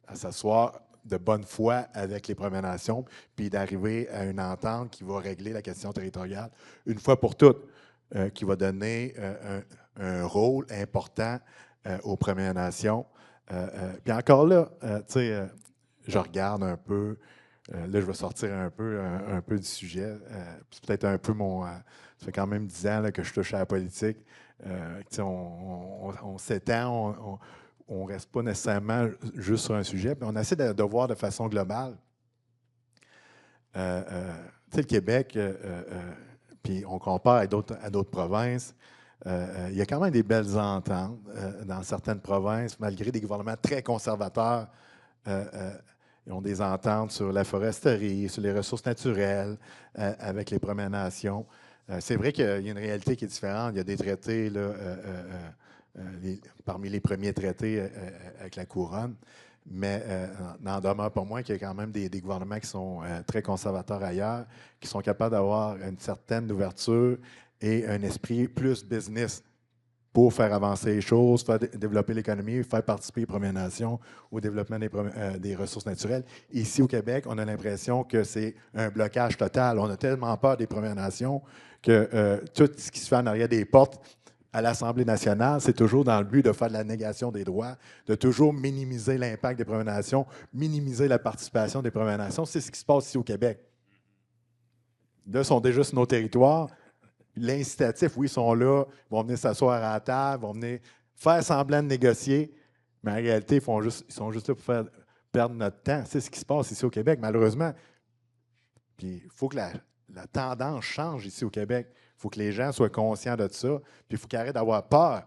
à s'asseoir de bonne foi avec les Premières Nations, puis d'arriver à une entente qui va régler la question territoriale une fois pour toutes, qui va donner un rôle important aux Premières Nations. Puis encore là, tu sais, je regarde un peu, là je vais sortir un peu du sujet, c'est peut-être un peu ça fait quand même 10 ans là, que je touche à la politique. On s'étend, on ne reste pas nécessairement juste sur un sujet, mais on essaie de voir de façon globale. Tu sais, le Québec, puis on compare à d'autres provinces, il y a quand même des belles ententes dans certaines provinces, malgré des gouvernements très conservateurs. Ils ont des ententes sur la foresterie, sur les ressources naturelles, avec les Premières Nations. C'est vrai qu'il y a une réalité qui est différente. Il y a des traités, là, parmi les premiers traités avec la couronne, mais n'en demeure pas moins qu'il y a quand même des gouvernements qui sont très conservateurs ailleurs, qui sont capables d'avoir une certaine ouverture et un esprit plus business pour faire avancer les choses, faire développer l'économie, faire participer les Premières Nations au développement des ressources naturelles. Ici, au Québec, on a l'impression que c'est un blocage total. On a tellement peur des Premières Nations que tout ce qui se fait en arrière des portes à l'Assemblée nationale, c'est toujours dans le but de faire de la négation des droits, de toujours minimiser l'impact des Premières Nations, minimiser la participation des Premières Nations. C'est ce qui se passe ici au Québec. Là, ils sont déjà sur nos territoires. L'incitatif, oui, ils sont là, ils vont venir s'asseoir à la table, vont venir faire semblant de négocier, mais en réalité, ils sont juste là pour faire perdre notre temps. C'est ce qui se passe ici au Québec, malheureusement. Puis il faut que la tendance change ici au Québec. Il faut que les gens soient conscients de ça. Puis il faut qu'ils arrêtent d'avoir peur.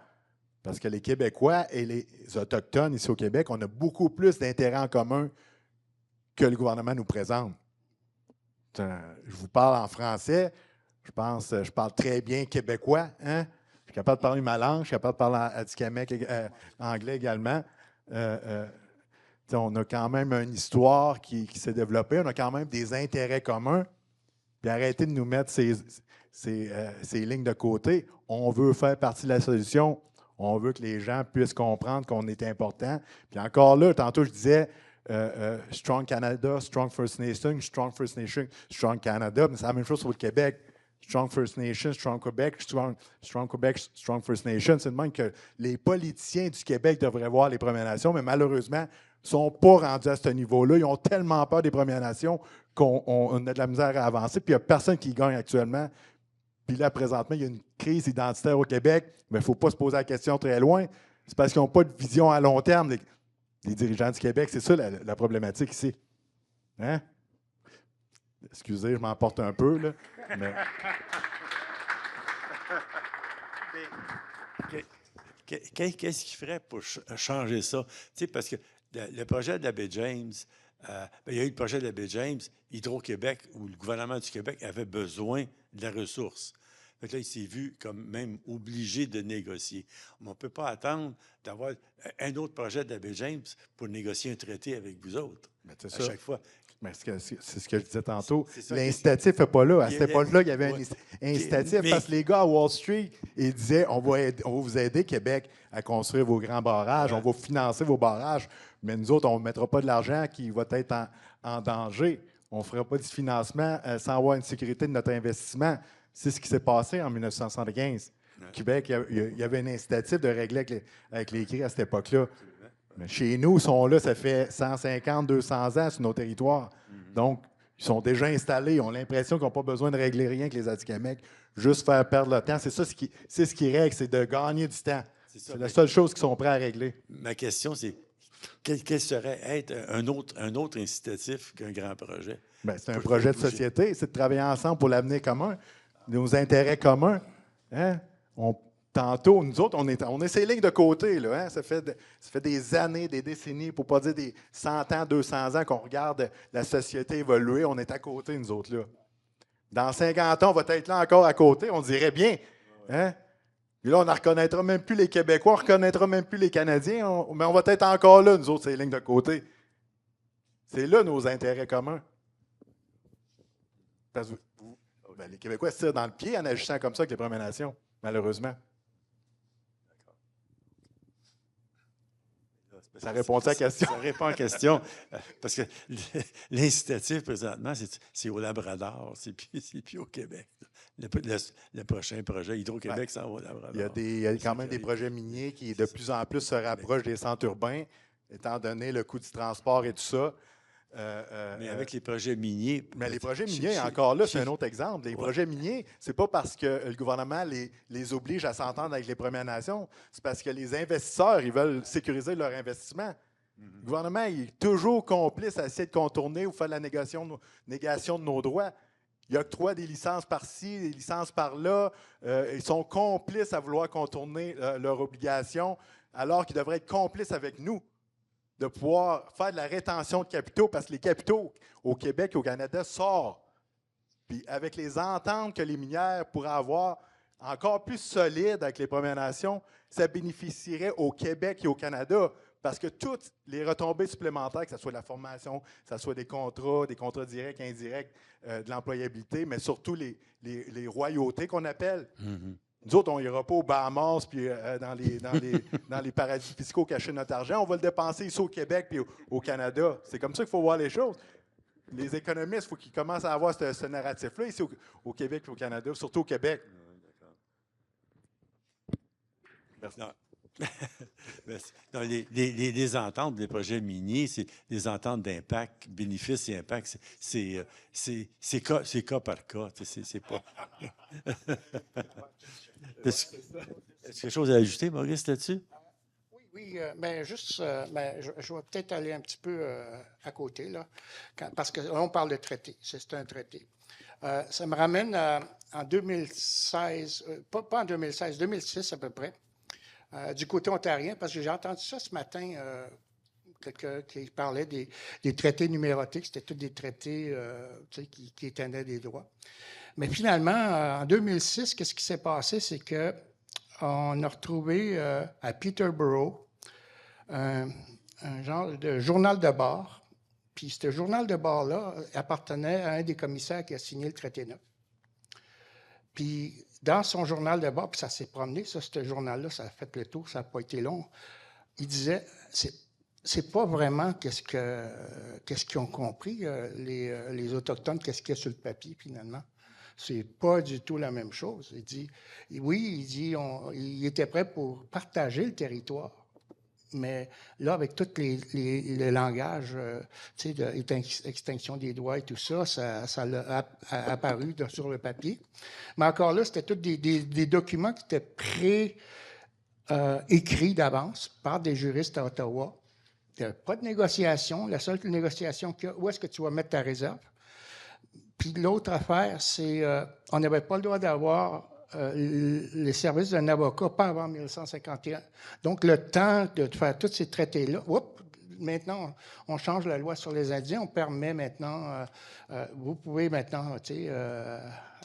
Parce que les Québécois et les Autochtones ici au Québec, on a beaucoup plus d'intérêts en commun que le gouvernement nous présente. Je vous parle en français. Je parle très bien québécois. Hein? Je suis capable de parler ma langue. Je suis capable de parler atikamekw, anglais également. On a quand même une histoire qui s'est développée. On a quand même des intérêts communs. Puis arrêtez de nous mettre ces lignes de côté. On veut faire partie de la solution. On veut que les gens puissent comprendre qu'on est important. Puis encore là, tantôt, je disais Strong Canada, Strong First Nation, Strong Canada. Mais c'est la même chose sur le Québec. Strong First Nation, Strong Québec, Strong Québec, Strong First Nation. C'est de même que les politiciens du Québec devraient voir les Premières Nations, mais malheureusement, ne sont pas rendus à ce niveau-là. Ils ont tellement peur des Premières Nations qu'on a de la misère à avancer. Puis il n'y a personne qui gagne actuellement. Puis là, présentement, il y a une crise identitaire au Québec, mais il ne faut pas se poser la question très loin. C'est parce qu'ils n'ont pas de vision à long terme, les dirigeants du Québec. C'est ça la problématique ici. Hein? Excusez, je m'emporte un peu, là. Mais... Qu'est-ce qu'il ferait pour changer ça? Tu sais, parce que le projet de la baie James, il y a eu le projet de la baie James, Hydro-Québec, où le gouvernement du Québec avait besoin de la ressource. Fait que là, il s'est vu comme même obligé de négocier. Mais on ne peut pas attendre d'avoir un autre projet de la baie James pour négocier un traité avec vous autres. À chaque fois. Mais c'est ce que je disais tantôt. L'incitatif n'est pas là. À cette époque-là, il y avait un incitatif parce que les gars à Wall Street, ils disaient on va vous aider, Québec, à construire vos grands barrages, on va financer vos barrages, mais nous autres, on ne mettra pas de l'argent qui va être en danger. On ne fera pas du financement sans avoir une sécurité de notre investissement. C'est ce qui s'est passé en 1975. Au Québec, il y avait un incitatif de régler avec les CRI à cette époque-là. Mais chez nous, ils sont là, ça fait 150, 200 ans sur nos territoires. Donc, ils sont déjà installés. Ils ont l'impression qu'ils n'ont pas besoin de régler rien avec les Atikamekw, juste faire perdre le temps. C'est ça c'est ce qui règle, c'est de gagner du temps. C'est la seule chose qu'ils sont prêts à régler. Ma question, c'est quel serait être un autre incitatif qu'un grand projet? Bien, c'est un projet de société, c'est de travailler ensemble pour l'avenir commun, nos intérêts communs. Hein? Tantôt, nous autres, on est ces lignes de côté. Là, hein? Ça fait des années, des décennies, pour ne pas dire des 100 ans, 200 ans qu'on regarde la société évoluer. On est à côté, nous autres. Là. Dans 50 ans, on va être là encore à côté. On dirait bien. Hein? Puis là, on ne reconnaîtra même plus les Québécois, on ne reconnaîtra même plus les Canadiens, mais on va être encore là, nous autres, ces lignes de côté. C'est là nos intérêts communs. Parce que les Québécois se tirent dans le pied en agissant comme ça avec les Premières Nations, malheureusement. Ça répond à la question? Ça répond à la question. Parce que l'incitatif, présentement, c'est au Labrador, c'est plus au Québec. Le prochain projet, Hydro-Québec, ça va au Labrador. Il y a quand même des projets miniers qui, de plus en plus, se rapprochent des centres urbains, étant donné le coût du transport et tout ça. Mais avec les projets miniers... Mais les projets miniers, encore là, c'est un autre exemple. Les projets miniers, c'est pas parce que le gouvernement les oblige à s'entendre avec les Premières Nations, c'est parce que les investisseurs, ils veulent sécuriser leur investissement. Le gouvernement est toujours complice à essayer de contourner ou faire la négation de nos droits. Il octroie des licences par-ci, des licences par-là. Ils sont complices à vouloir contourner leurs obligations, alors qu'ils devraient être complices avec nous de pouvoir faire de la rétention de capitaux, parce que les capitaux au Québec et au Canada sortent. Puis avec les ententes que les minières pourraient avoir encore plus solides avec les Premières Nations, ça bénéficierait au Québec et au Canada, parce que toutes les retombées supplémentaires, que ce soit la formation, que ce soit des contrats directs, indirects, de l'employabilité, mais surtout les royautés qu'on appelle. Nous autres, on n'ira pas aux Bahamas puis dans les paradis fiscaux cacher notre argent. On va le dépenser ici au Québec puis au Canada. C'est comme ça qu'il faut voir les choses. Les économistes, il faut qu'ils commencent à avoir ce narratif-là ici au Québec et au Canada, surtout au Québec. Non. Non, les ententes des projets miniers, c'est des ententes d'impact, bénéfices et impact. C'est cas par cas. C'est pas. Est-ce que quelque chose à ajouter, Maurice, là-dessus? Oui, ben juste, je vais peut-être aller un petit peu à côté, là, parce que là, on parle de traité. C'est un traité. Ça me ramène en 2016, pas en 2016, 2006 à peu près, du côté ontarien, parce que j'ai entendu ça ce matin, quelqu'un qui parlait des traités numérotés, que c'était tous des traités qui étendaient des droits. Mais finalement, en 2006, qu'est-ce qui s'est passé? C'est que on a retrouvé à Peterborough un genre de journal de bord. Puis ce journal de bord-là appartenait à un des commissaires qui a signé le traité neuf. Puis dans son journal de bord, puis ça s'est promené, ça, ce journal-là, ça a fait le tour, ça n'a pas été long. Il disait, c'est pas vraiment qu'est-ce qu'ils ont compris, les Autochtones, qu'est-ce qu'il y a sur le papier, finalement. C'est pas du tout la même chose. Il dit, oui, il était prêt pour partager le territoire. Mais là, avec tous les langages, tu sais, d'extinction des droits et tout ça, ça a apparu sur le papier. Mais encore là, c'était tous des documents qui étaient écrits d'avance par des juristes à Ottawa. Il n'y avait pas de négociation. La seule négociation qu'il y a, où est-ce que tu vas mettre ta réserve? Puis l'autre affaire, c'est on n'avait pas le droit d'avoir les services d'un avocat pas avant 1951. Donc, le temps de faire tous ces traités-là, maintenant, on change la loi sur les Indiens, on permet maintenant, vous pouvez maintenant,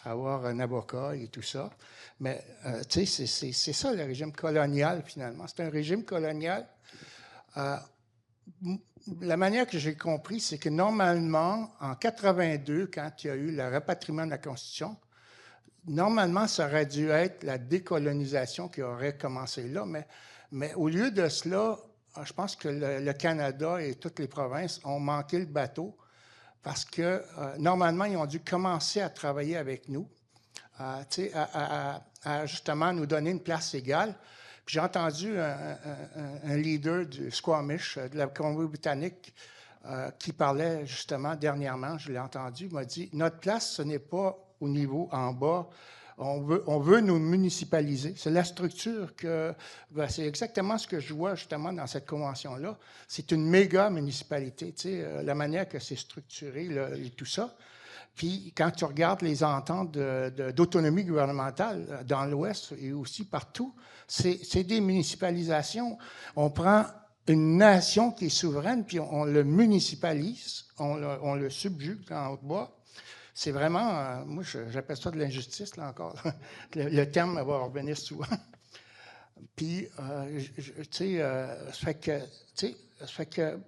avoir un avocat et tout ça. Mais, c'est ça le régime colonial, finalement. C'est un régime colonial. La manière que j'ai compris, c'est que normalement, en 82, quand il y a eu le rapatriement de la Constitution, normalement, ça aurait dû être la décolonisation qui aurait commencé là, mais au lieu de cela, je pense que le Canada et toutes les provinces ont manqué le bateau parce que normalement, ils ont dû commencer à travailler avec nous, à justement nous donner une place égale. J'ai entendu un leader du Squamish, de la Colombie-Britannique, qui parlait justement dernièrement, je l'ai entendu, il m'a dit « Notre place, ce n'est pas au niveau en bas, on veut nous municipaliser. » C'est la structure que... c'est exactement ce que je vois justement dans cette convention-là. C'est une méga municipalité, tu sais, la manière que c'est structuré et tout ça. Puis, quand tu regardes les ententes d'autonomie gouvernementale dans l'Ouest et aussi partout, c'est des municipalisations. On prend une nation qui est souveraine, puis on le municipalise, on le subjugue en Haute-Bois. C'est vraiment, moi, j'appelle ça de l'injustice, là encore. Le terme va revenir souvent. Puis, tu sais, ça fait que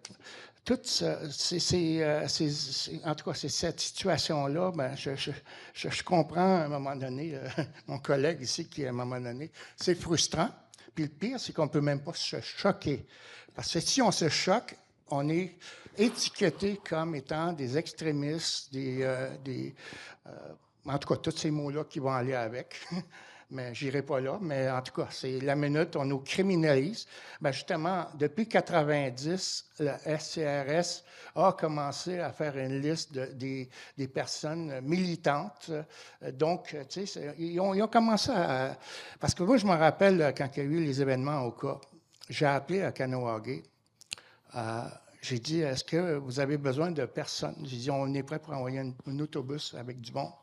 toute en tout cas, c'est cette situation-là, ben, je comprends à un moment donné, mon collègue ici qui, à un moment donné, c'est frustrant. Puis le pire, c'est qu'on ne peut même pas se choquer. Parce que si on se choque, on est étiqueté comme étant des extrémistes, en tout cas, tous ces mots-là qui vont aller avec. Mais je n'irai pas là. Mais en tout cas, c'est la minute, on nous criminalise. Ben justement, depuis 1990, le SCRS a commencé à faire une liste des personnes militantes. Donc, tu sais, ils ont commencé à... Parce que moi, je me rappelle, quand il y a eu les événements au cas, j'ai appelé à Kahnawake. J'ai dit, est-ce que vous avez besoin de personnes? J'ai dit, on est prêt pour envoyer un autobus avec du monde.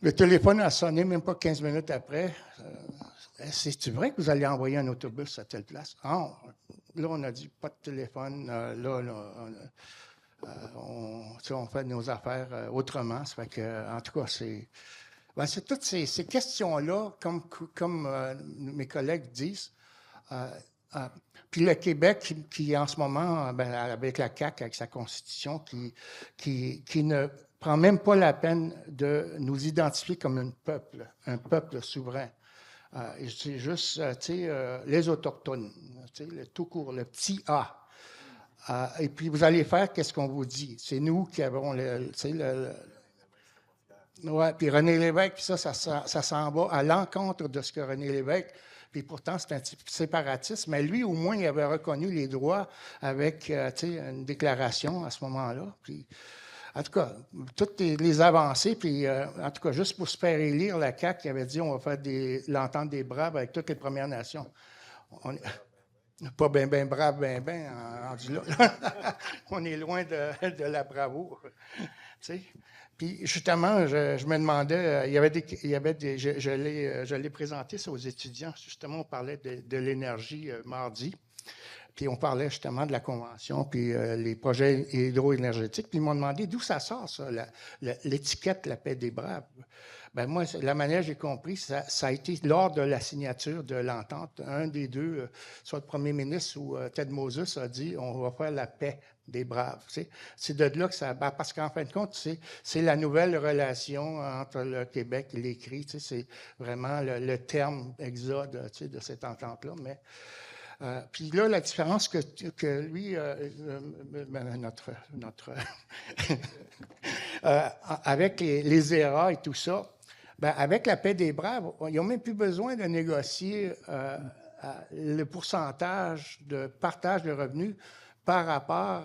Le téléphone a sonné même pas 15 minutes après. C'est vrai que vous allez envoyer un autobus à telle place? Ah, là, on a dit pas de téléphone. On fait nos affaires autrement. Ça fait que, en tout cas, c'est toutes ces questions-là, comme mes collègues disent. Puis le Québec, qui en ce moment, avec la CAQ, avec sa constitution, qui ne prend même pas la peine de nous identifier comme un peuple souverain. C'est juste, les Autochtones, tout court, le petit A. Et puis vous allez faire qu'est-ce qu'on vous dit. C'est nous qui avons ouais, puis René Lévesque, puis ça s'en va à l'encontre de ce que René Lévesque Puis pourtant, c'est un type séparatiste, mais lui, au moins, il avait reconnu les droits avec une déclaration à ce moment-là. Puis, en tout cas, toutes les avancées, puis en tout cas, juste pour se faire élire, la CAQ avait dit on va faire l'entente des braves avec toutes les Premières Nations. Pas bien brave, rendu là. On est loin de la bravoure. Puis justement, je me demandais, je l'ai présenté ça aux étudiants. Justement, on parlait de l'énergie mardi. Puis on parlait justement de la Convention, puis les projets hydroénergétiques. Puis ils m'ont demandé d'où ça sort, ça, l'étiquette La Paix des Braves. Ben moi, la manière que j'ai compris, ça a été lors de la signature de l'entente. Un des deux, soit le premier ministre ou Ted Moses, a dit on va faire la paix des Braves. C'est de là que ça. Parce qu'en fin de compte, c'est la nouvelle relation entre le Québec et les Cris. C'est vraiment le terme exode de cette entente-là. Mais. Puis là, la différence que lui, avec les ERA et tout ça, avec la paix des Braves, ils n'ont même plus besoin de négocier le pourcentage de partage de revenus par rapport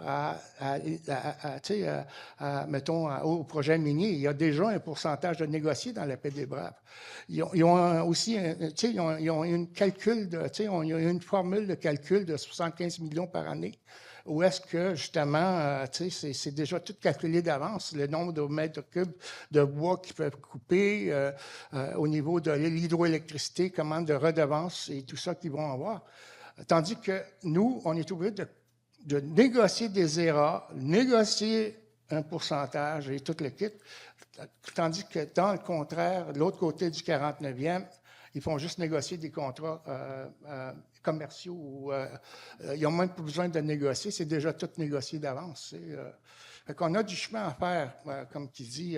mettons, au projet minier. Il y a déjà un pourcentage de négocié dans la paix des Braves. Ils ont aussi, ils ont une une formule de calcul de 75 millions par année, où est-ce que, justement, c'est déjà tout calculé d'avance, le nombre de mètres cubes de bois qu'ils peuvent couper, au niveau de l'hydroélectricité, comment de redevances et tout ça qu'ils vont avoir. Tandis que nous, on est obligé de négocier des ERA, négocier un pourcentage et tout le kit, tandis que dans le contraire, de l'autre côté du 49e, ils font juste négocier des contrats commerciaux où ils n'ont même pas besoin de négocier, c'est déjà tout négocié d'avance. Fait qu'on a du chemin à faire, comme tu dis.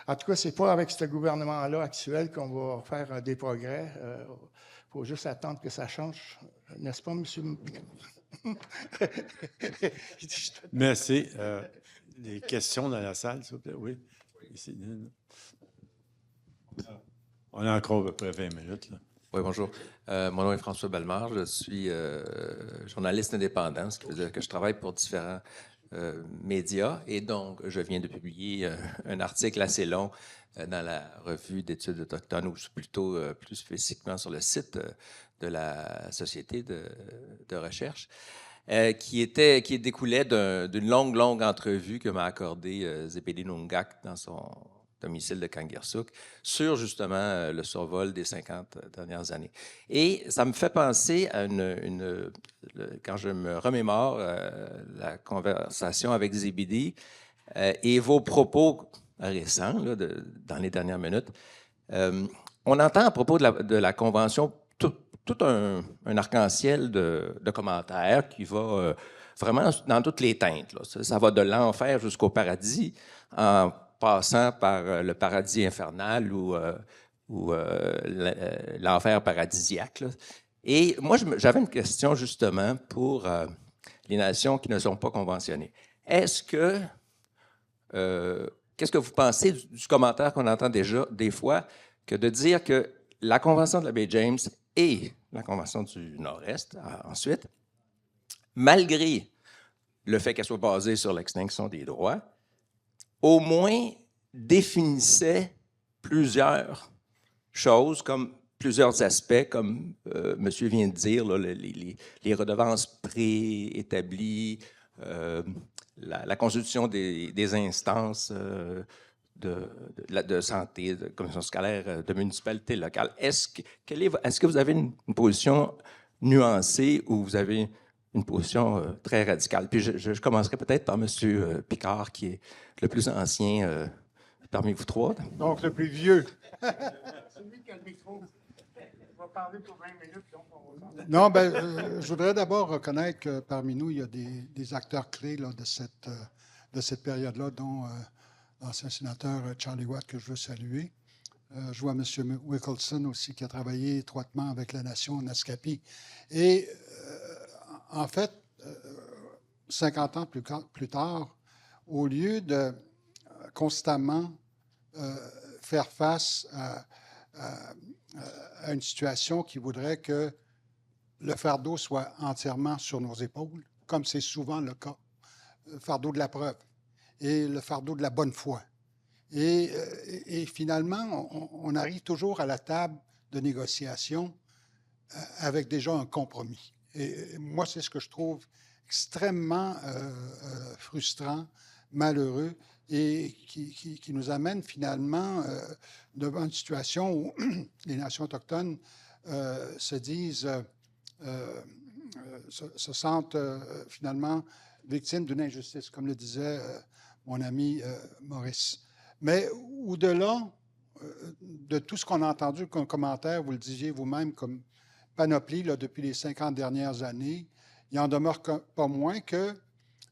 En tout cas, c'est pas avec ce gouvernement-là actuel qu'on va faire des progrès. Il faut juste attendre que ça change, n'est-ce pas, M. Merci. Des questions dans la salle, s'il vous plaît? Oui. Ici. On a encore à peu près 20 minutes. Là. Oui, bonjour. Mon nom est François Bellemare. Je suis journaliste indépendant, ce qui veut dire que je travaille pour différents médias. Et donc, je viens de publier un article assez long dans la revue d'études autochtones, ou plutôt plus spécifiquement sur le site de la Société de recherche, qui découlait d'une longue entrevue que m'a accordée Zépédé Nungak dans son domicile de Kangirsuk, sur justement le survol des 50 dernières années. Et ça me fait penser à quand je me remémore la conversation avec Zébédé et vos propos récents, là, dans les dernières minutes. On entend à propos de la Convention tout un arc-en-ciel de commentaires qui va vraiment dans toutes les teintes. Là. Ça va de l'enfer jusqu'au paradis, en passant par le paradis infernal ou l'enfer paradisiaque. Là. Et moi, j'avais une question justement pour les nations qui ne sont pas conventionnées. Qu'est-ce que vous pensez du commentaire qu'on entend déjà des fois, que de dire que la Convention de la baie James et la Convention du Nord-Est, ensuite, malgré le fait qu'elle soit basée sur l'extinction des droits, au moins définissait plusieurs choses, comme plusieurs aspects, comme monsieur vient de dire, là, les redevances préétablies, la constitution des instances de santé, de commission scolaire, de municipalité locale. Est-ce que vous avez une position nuancée ou vous avez une position très radicale? Puis je commencerai peut-être par M. Picard, qui est le plus ancien parmi vous trois. Donc, le plus vieux. Celui qui a le micro. On va parler pour 20 minutes. Non, je voudrais d'abord reconnaître que parmi nous, il y a des acteurs clés là, de cette période-là, dont l'ancien sénateur Charlie Watt, que je veux saluer. Je vois M. Wickelson aussi, qui a travaillé étroitement avec la nation Naskapi. Et en fait, 50 ans plus tard, au lieu de constamment faire face à une situation qui voudrait que le fardeau soit entièrement sur nos épaules, comme c'est souvent le cas. Le fardeau de la preuve et le fardeau de la bonne foi. Et finalement, on arrive toujours à la table de négociation avec déjà un compromis. Et moi, c'est ce que je trouve extrêmement frustrant, malheureux, et qui nous amène finalement devant une situation où les nations autochtones se disent, se sentent finalement victimes d'une injustice, comme le disait mon ami Maurice. Mais au-delà de tout ce qu'on a entendu comme commentaire, vous le disiez vous-même, comme panoplie là, depuis les 50 dernières années, il en demeure pas moins que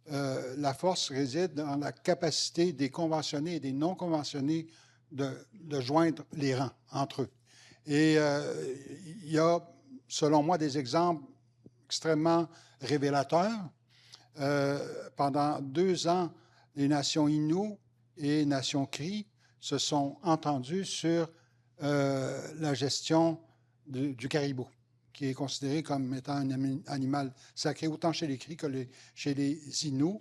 la force réside dans la capacité des conventionnés et des non-conventionnés de joindre les rangs entre eux. Et il y a, selon moi, des exemples extrêmement révélateurs. Pendant 2 ans, les nations Innu et nations Cri se sont entendues sur la gestion du caribou, qui est considéré comme étant un animal sacré, autant chez les Cris que chez les Inuits,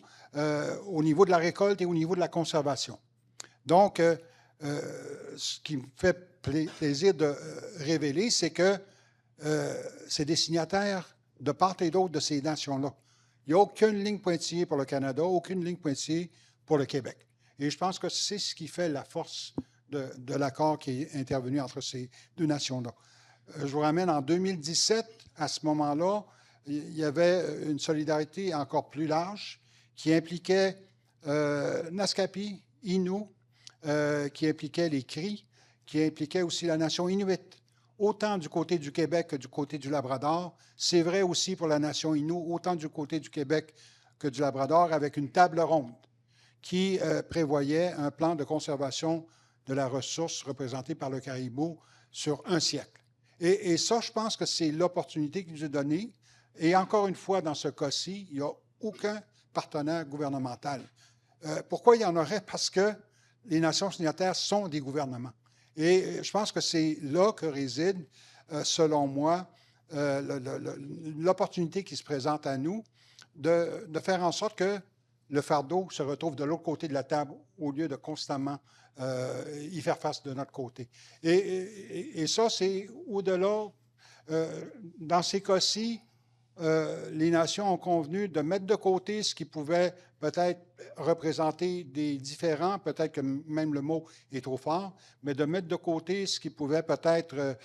au niveau de la récolte et au niveau de la conservation. Donc, ce qui me fait plaisir de révéler, c'est que c'est des signataires de part et d'autre de ces nations-là. Il n'y a aucune ligne pointillée pour le Canada, aucune ligne pointillée pour le Québec. Et je pense que c'est ce qui fait la force de l'accord qui est intervenu entre ces deux nations-là. Je vous ramène en 2017, à ce moment-là, il y avait une solidarité encore plus large qui impliquait Naskapi, Innu, qui impliquait les Cris, qui impliquait aussi la nation Inuit, autant du côté du Québec que du côté du Labrador. C'est vrai aussi pour la nation Innu, autant du côté du Québec que du Labrador, avec une table ronde qui prévoyait un plan de conservation de la ressource représentée par le caribou sur un siècle. Et ça, je pense que c'est l'opportunité qui nous est donnée. Et encore une fois, dans ce cas-ci, il n'y a aucun partenaire gouvernemental. Pourquoi il y en aurait? Parce que les nations signataires sont des gouvernements. Et je pense que c'est là que réside, selon moi, l'opportunité qui se présente à nous de faire en sorte que le fardeau se retrouve de l'autre côté de la table au lieu de constamment y faire face de notre côté. Et ça, c'est au-delà. Dans ces cas-ci, les nations ont convenu de mettre de côté ce qui pouvait peut-être représenter des différends, peut-être que même le mot est trop fort, mais de mettre de côté ce qui pouvait peut-être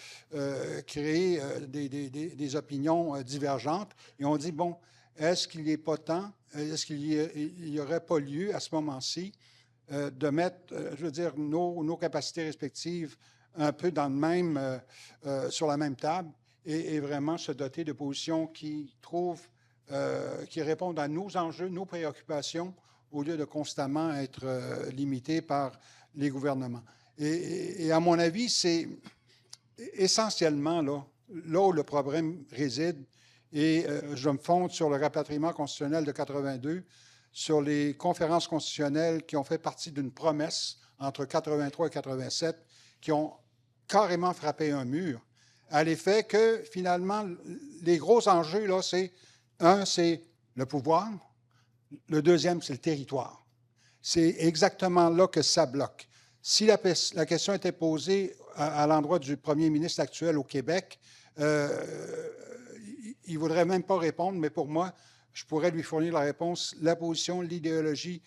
créer des opinions divergentes. Et on dit, bon, est-ce qu'il n'est pas temps, est-ce qu'il n'y aurait pas lieu à ce moment-ci de mettre, je veux dire, nos capacités respectives un peu dans le même, sur la même table et vraiment se doter de positions qui répondent à nos enjeux, nos préoccupations, au lieu de constamment être limitées par les gouvernements. Et à mon avis, c'est essentiellement là où le problème réside. Et je me fonde sur le rapatriement constitutionnel de 82, sur les conférences constitutionnelles qui ont fait partie d'une promesse entre 83 et 87, qui ont carrément frappé un mur, à l'effet que, finalement, les gros enjeux, là, c'est le pouvoir, le deuxième, c'est le territoire. C'est exactement là que ça bloque. Si la question était posée à l'endroit du premier ministre actuel au Québec, il ne voudrait même pas répondre, mais pour moi, je pourrais lui fournir la réponse. La position, l'idéologie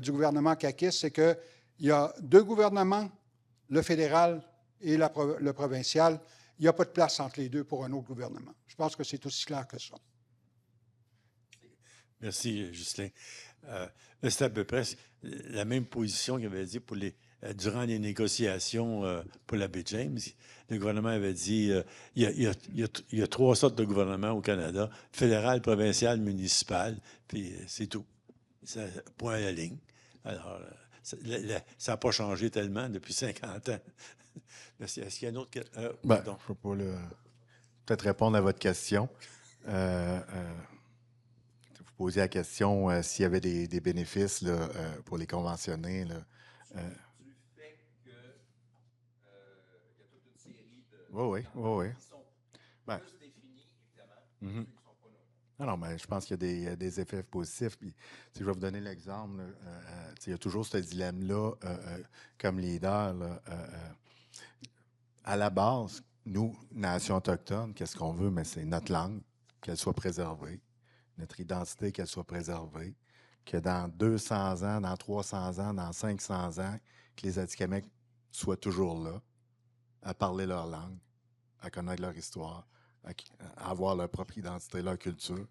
du gouvernement caquiste, c'est qu'il y a deux gouvernements, le fédéral et le provincial. Il n'y a pas de place entre les deux pour un autre gouvernement. Je pense que c'est aussi clair que ça. Merci, Justin. C'est à peu près la même position qu'il avait dit durant les négociations pour la baie James. Le gouvernement avait dit il y a 3 sortes de gouvernements au Canada, fédéral, provincial, municipal, puis c'est tout. Ça, point à la ligne. Alors, ça n'a pas changé tellement depuis 50 ans. Merci. Est-ce qu'il y a une autre question? Je ne peux pas peut-être répondre à votre question. Vous posiez la question s'il y avait des bénéfices là, pour les conventionnés. Là, du fait qu'il y a toute une Oui, oui. Ben, mhm. Non, mais je pense qu'il y a des effets positifs. Puis, je vais vous donner l'exemple. Il y a toujours ce dilemme-là comme leader. Là, à la base, nous, nation autochtone, qu'est-ce qu'on veut? Mais c'est notre langue, qu'elle soit préservée, notre identité, qu'elle soit préservée, que dans 200 ans, dans 300 ans, dans 500 ans, que les Atikamekw soient toujours là, à parler leur langue, à connaître leur histoire, à avoir leur propre identité, leur culture.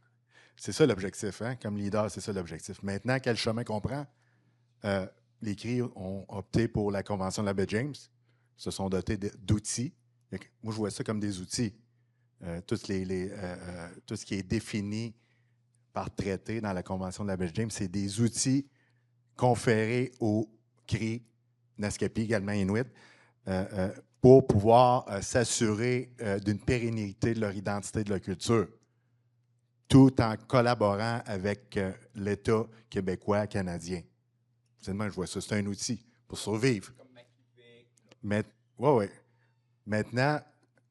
C'est ça l'objectif, hein? Comme leader, c'est ça l'objectif. Maintenant, quel chemin qu'on prend? Les CRI ont opté pour la Convention de la baie James, se sont dotés d'outils. Moi, je vois ça comme des outils. Tout ce qui est défini par traité dans la Convention de la baie James, c'est des outils conférés aux CRI, Naskapi, également Inuit, pour pouvoir s'assurer d'une pérennité de leur identité, de leur culture, tout en collaborant avec l'État québécois, canadien. Je vois ça, c'est un outil pour survivre. Oui. Maintenant,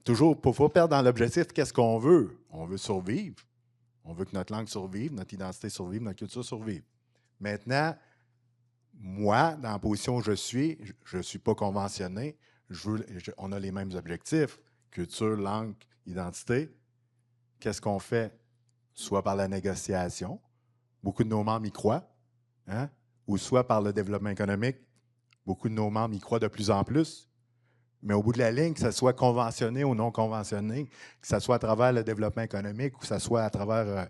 toujours, pour ne pas perdre dans l'objectif, qu'est-ce qu'on veut? On veut survivre. On veut que notre langue survive, notre identité survive, notre culture survive. Maintenant, moi, dans la position où je ne suis pas conventionné. On a les mêmes objectifs, culture, langue, identité. Qu'est-ce qu'on fait? Soit par la négociation, beaucoup de nos membres y croient, hein? Ou soit par le développement économique, beaucoup de nos membres y croient de plus en plus. Mais au bout de la ligne, que ce soit conventionné ou non conventionné, que ce soit à travers le développement économique ou que ce soit à travers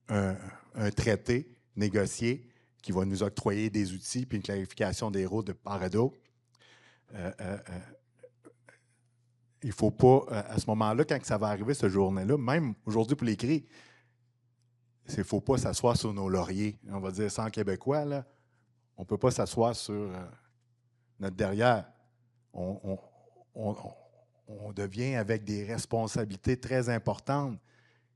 un traité négocié qui va nous octroyer des outils puis une clarification des rôles de part et d'autre, il ne faut pas, à ce moment-là, quand ça va arriver, cette journée-là, même aujourd'hui pour les CRI, il ne faut pas s'asseoir sur nos lauriers. On va dire ça en québécois, là. On ne peut pas s'asseoir sur notre derrière. On devient avec des responsabilités très importantes.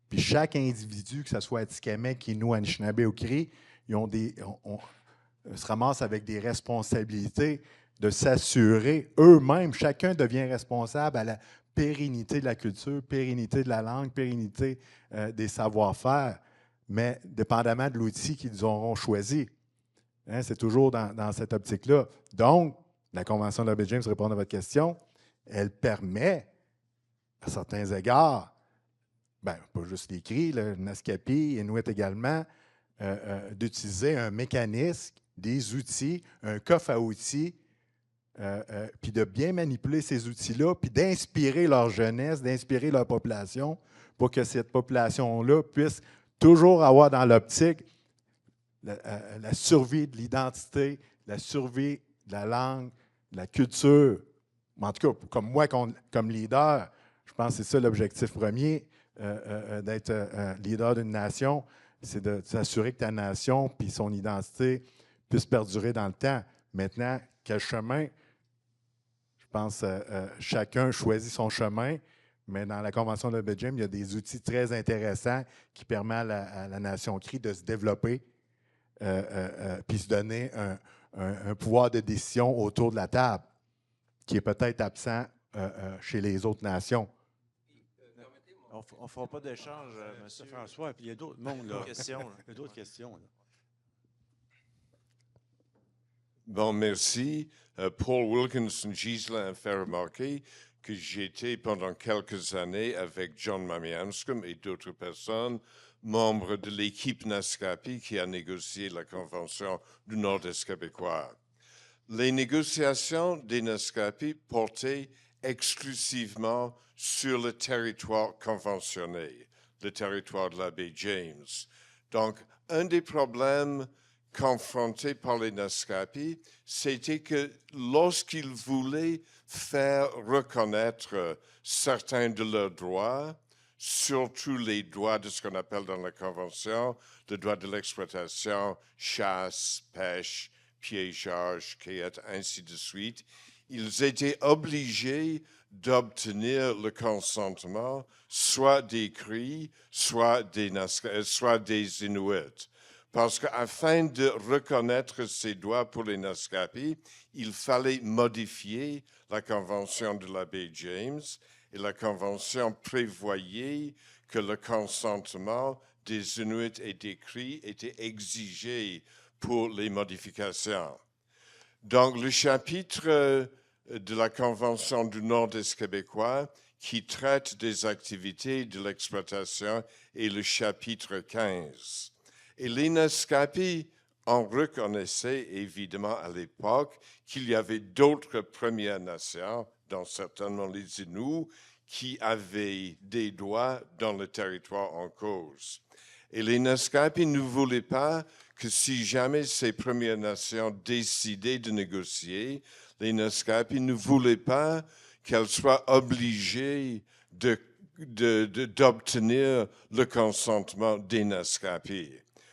Puis chaque individu, que ce soit Atikamekw, Innu, Anishinaabe ou CRI, se ramasse avec des responsabilités de s'assurer eux-mêmes, chacun devient responsable à la pérennité de la culture, pérennité de la langue, pérennité des savoir-faire, mais dépendamment de l'outil qu'ils auront choisi. Hein, c'est toujours dans cette optique-là. Donc, la Convention de la baie James, répondre à votre question, elle permet, à certains égards, pas juste les CRI, le Naskapi, Inuit également, d'utiliser un mécanisme, des outils, un coffre à outils, puis de bien manipuler ces outils-là, puis d'inspirer leur jeunesse, d'inspirer leur population pour que cette population-là puisse toujours avoir dans l'optique la survie de l'identité, la survie de la langue, de la culture. En tout cas, comme moi, comme leader, je pense que c'est ça l'objectif premier, d'être leader d'une nation, c'est de s'assurer que ta nation puis son identité puisse perdurer dans le temps. Maintenant, quel chemin? Je pense que chacun choisit son chemin, mais dans la Convention de la baie James, il y a des outils très intéressants qui permettent à la nation CRI de se développer puis se donner un pouvoir de décision autour de la table qui est peut-être absent chez les autres nations. On ne fera pas d'échange, monsieur. François, puis il y a d'autres mondes, là. Questions, là. Il y a d'autres questions, là. Bon, merci. Paul Wilkinson Gislain a fait remarquer que j'étais pendant quelques années avec John Mamianscombe et d'autres personnes, membres de l'équipe Naskapi qui a négocié la Convention du Nord-Est québécois. Les négociations des Naskapi portaient exclusivement sur le territoire conventionné, le territoire de la baie James. Donc, un des problèmes confrontés par les Naskapi, c'était que lorsqu'ils voulaient faire reconnaître certains de leurs droits, surtout les droits de ce qu'on appelle dans la Convention, le droit de l'exploitation, chasse, pêche, piégeage, cueillette, ainsi de suite, ils étaient obligés d'obtenir le consentement soit des CRI, soit des Inuits. Parce qu'afin de reconnaître ces droits pour les Naskapi, il fallait modifier la Convention de la baie James, et la Convention prévoyait que le consentement des Inuits et des Cris était exigé pour les modifications. Donc, le chapitre de la Convention du Nord-Est québécois qui traite des activités de l'exploitation est le chapitre 15. Et les Naskapi en reconnaissaient évidemment à l'époque qu'il y avait d'autres Premières Nations, dont certainement les Inuits, qui avaient des droits dans le territoire en cause. Et les Naskapi ne voulaient pas que si jamais ces Premières Nations décidaient de négocier, les Naskapi ne voulaient pas qu'elles soient obligées d'obtenir le consentement des Naskapi.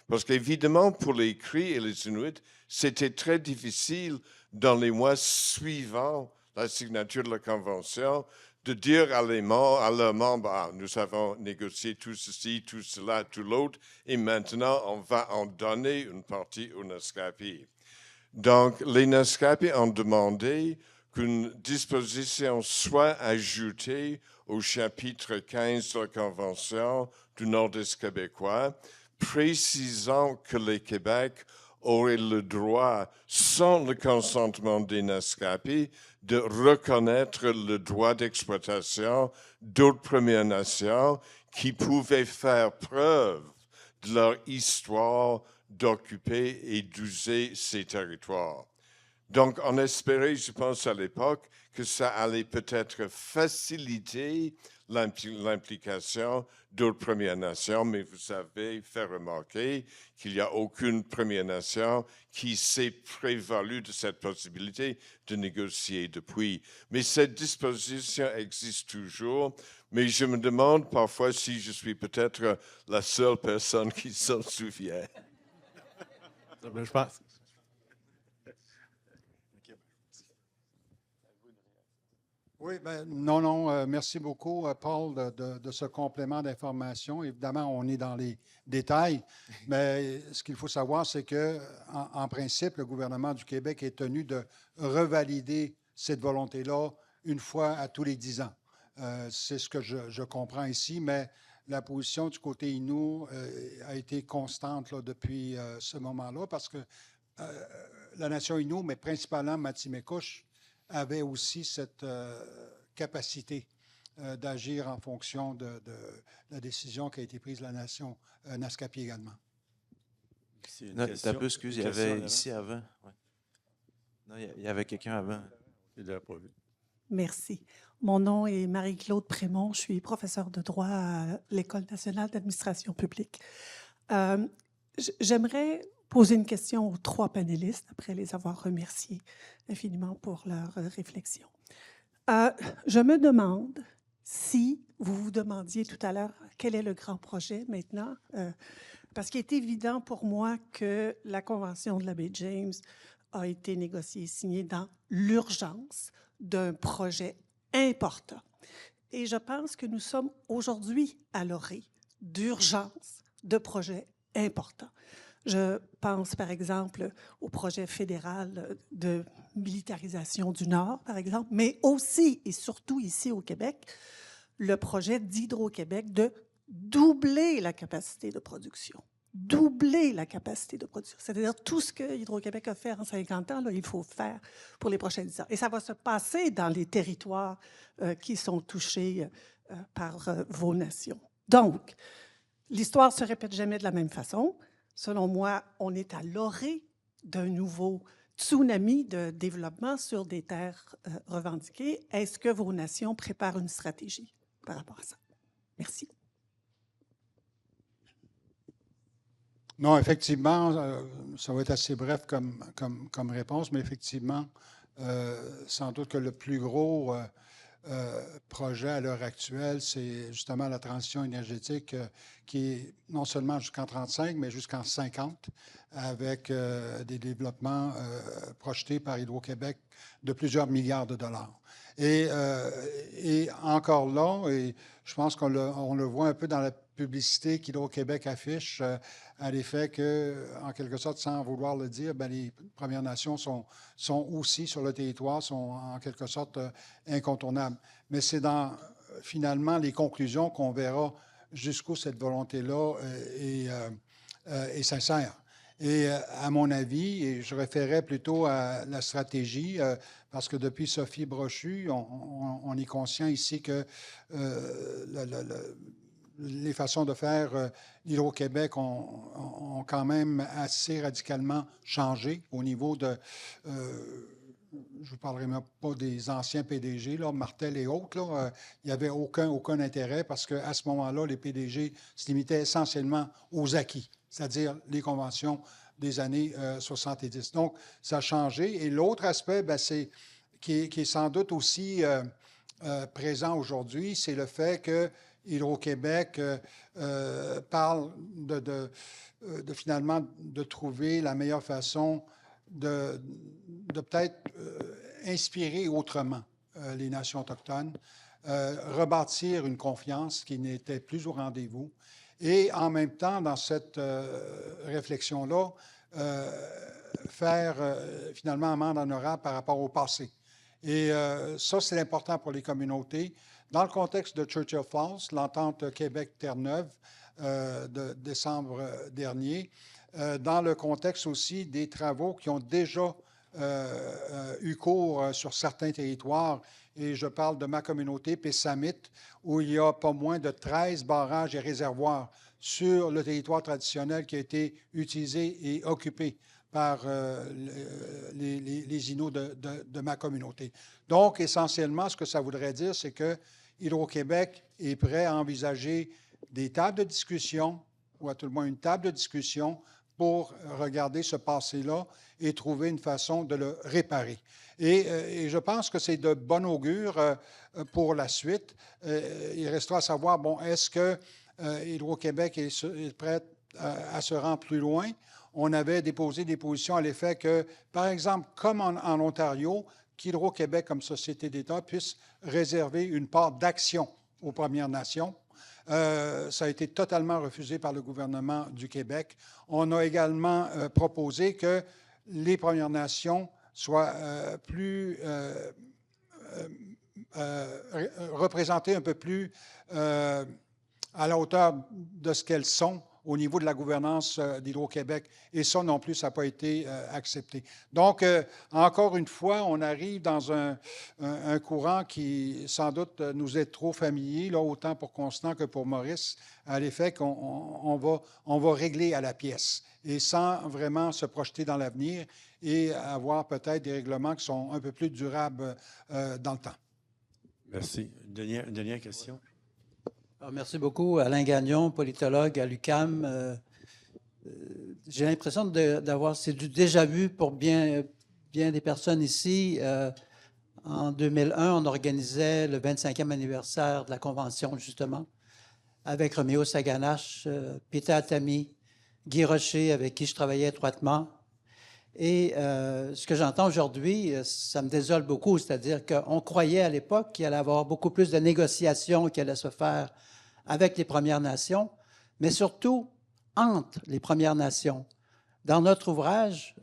Parce qu'évidemment, pour les Cris et les Inuits, c'était très difficile dans les mois suivant la signature de la Convention de dire à leurs membres, ah, nous avons négocié tout ceci, tout cela, tout l'autre, et maintenant on va en donner une partie aux Naskapi. Donc, les Naskapi ont demandé qu'une disposition soit ajoutée au chapitre 15 de la Convention du Nord-Est québécois, précisant que le Québec aurait le droit, sans le consentement des Naskapi, de reconnaître le droit d'exploitation d'autres Premières Nations qui pouvaient faire preuve de leur histoire d'occuper et d'user ces territoires. Donc, on espérait, je pense, à l'époque, que ça allait peut-être faciliter l'implication d'autres Premières Nations, mais vous avez fait remarquer qu'il n'y a aucune Première Nation qui s'est prévalue de cette possibilité de négocier depuis. Mais cette disposition existe toujours, mais je me demande parfois si je suis peut-être la seule personne qui s'en souvient. Je pense. Oui, non, merci beaucoup, Paul, de ce complément d'information. Évidemment, on est dans les détails, mais ce qu'il faut savoir, c'est que, en principe, le gouvernement du Québec est tenu de revalider cette volonté-là une fois à tous les 10 ans. C'est ce que je comprends ici, mais la position du côté Innu a été constante là, depuis ce moment-là, parce que la nation Innu, mais principalement Matimekouche, avait aussi cette capacité d'agir en fonction de la décision qui a été prise de la nation Naskapi également. T'as peu, excuse, il y avait ici avant. Ouais. Non, il y avait quelqu'un avant. Merci. Mon nom est Marie-Claude Prémont. Je suis professeure de droit à l'École nationale d'administration publique. J'aimerais poser une question aux 3 panélistes, après les avoir remerciés infiniment pour leur réflexion. Je me demande si vous vous demandiez tout à l'heure quel est le grand projet maintenant, parce qu'il est évident pour moi que la Convention de la baie James a été négociée et signée dans l'urgence d'un projet important. Et je pense que nous sommes aujourd'hui à l'orée d'urgence de projets importants. Je pense, par exemple, au projet fédéral de militarisation du Nord, par exemple, mais aussi et surtout ici au Québec, le projet d'Hydro-Québec de doubler la capacité de production. Doubler la capacité de production. C'est-à-dire tout ce que Hydro-Québec a fait en 50 ans, là, il faut faire pour les prochaines 10 ans. Et ça va se passer dans les territoires qui sont touchés par vos nations. Donc, l'histoire ne se répète jamais de la même façon. Selon moi, on est à l'orée d'un nouveau tsunami de développement sur des terres revendiquées. Est-ce que vos nations préparent une stratégie par rapport à ça? Merci. Non, effectivement, ça va être assez bref comme réponse, mais effectivement, sans doute que le plus gros projet à l'heure actuelle, c'est justement la transition énergétique qui est non seulement jusqu'en 35, mais jusqu'en 50, avec des développements projetés par Hydro-Québec de plusieurs milliards de dollars. Et encore là, et je pense qu'on le voit un peu dans la publicité qu'Hydro-Québec affiche à l'effet que, en quelque sorte, sans vouloir le dire, ben, les Premières Nations sont aussi sur le territoire, sont en quelque sorte incontournables. Mais c'est dans, finalement, les conclusions qu'on verra jusqu'où cette volonté-là est sincère. Et à mon avis, et je référais plutôt à la stratégie, parce que depuis Sophie Brochu, on est conscient ici que les façons de faire d'Hydro-Québec ont quand même assez radicalement changé au niveau de... je ne parlerai même pas des anciens PDG, là, Martel et autres. Là, il n'y avait aucun intérêt parce qu'à ce moment-là, les PDG se limitaient essentiellement aux acquis, c'est-à-dire les conventions des années 70. Donc, ça a changé. Et l'autre aspect, ben, qui est sans doute aussi présent aujourd'hui, c'est le fait que Hydro-Québec parle finalement de trouver la meilleure façon de peut-être inspirer autrement les nations autochtones, rebâtir une confiance qui n'était plus au rendez-vous et en même temps, dans cette réflexion-là, faire finalement amende honorable par rapport au passé. Et ça, c'est important pour les communautés. Dans le contexte de Churchill Falls, l'entente Québec-Terre-Neuve de décembre dernier, dans le contexte aussi des travaux qui ont déjà eu cours sur certains territoires, et je parle de ma communauté, Pessamit, où il y a pas moins de 13 barrages et réservoirs sur le territoire traditionnel qui a été utilisé et occupé par les Inuits de ma communauté. Donc, essentiellement, ce que ça voudrait dire, c'est que Hydro-Québec est prêt à envisager des tables de discussion, ou à tout le moins une table de discussion, pour regarder ce passé-là et trouver une façon de le réparer. Et je pense que c'est de bon augure pour la suite. Il restera à savoir, bon, est-ce que Hydro-Québec est prêt à se rendre plus loin? On avait déposé des positions à l'effet que, par exemple, comme en Ontario, qu'Hydro-Québec, comme société d'État, puisse réserver une part d'action aux Premières Nations. Ça a été totalement refusé par le gouvernement du Québec. On a également proposé que les Premières Nations soient plus représentées un peu plus à la hauteur de ce qu'elles sont au niveau de la gouvernance d'Hydro-Québec. Et ça non plus, ça n'a pas été accepté. Donc, encore une fois, on arrive dans un courant qui, sans doute, nous est trop familier, là, autant pour Constant que pour Maurice, à l'effet qu'on va régler à la pièce et sans vraiment se projeter dans l'avenir et avoir peut-être des règlements qui sont un peu plus durables dans le temps. Merci. Une dernière question? Alors, merci beaucoup. Alain Gagnon, politologue à l'UQAM. J'ai l'impression d'avoir, c'est du déjà-vu pour bien des personnes ici. En 2001, on organisait le 25e anniversaire de la Convention, justement, avec Roméo Saganache, Peter Atami, Guy Rocher, avec qui je travaillais étroitement. Et ce que j'entends aujourd'hui, ça me désole beaucoup, c'est-à-dire qu'on croyait à l'époque qu'il allait y avoir beaucoup plus de négociations qui allaient se faire avec les Premières Nations, mais surtout entre les Premières Nations. Dans notre ouvrage,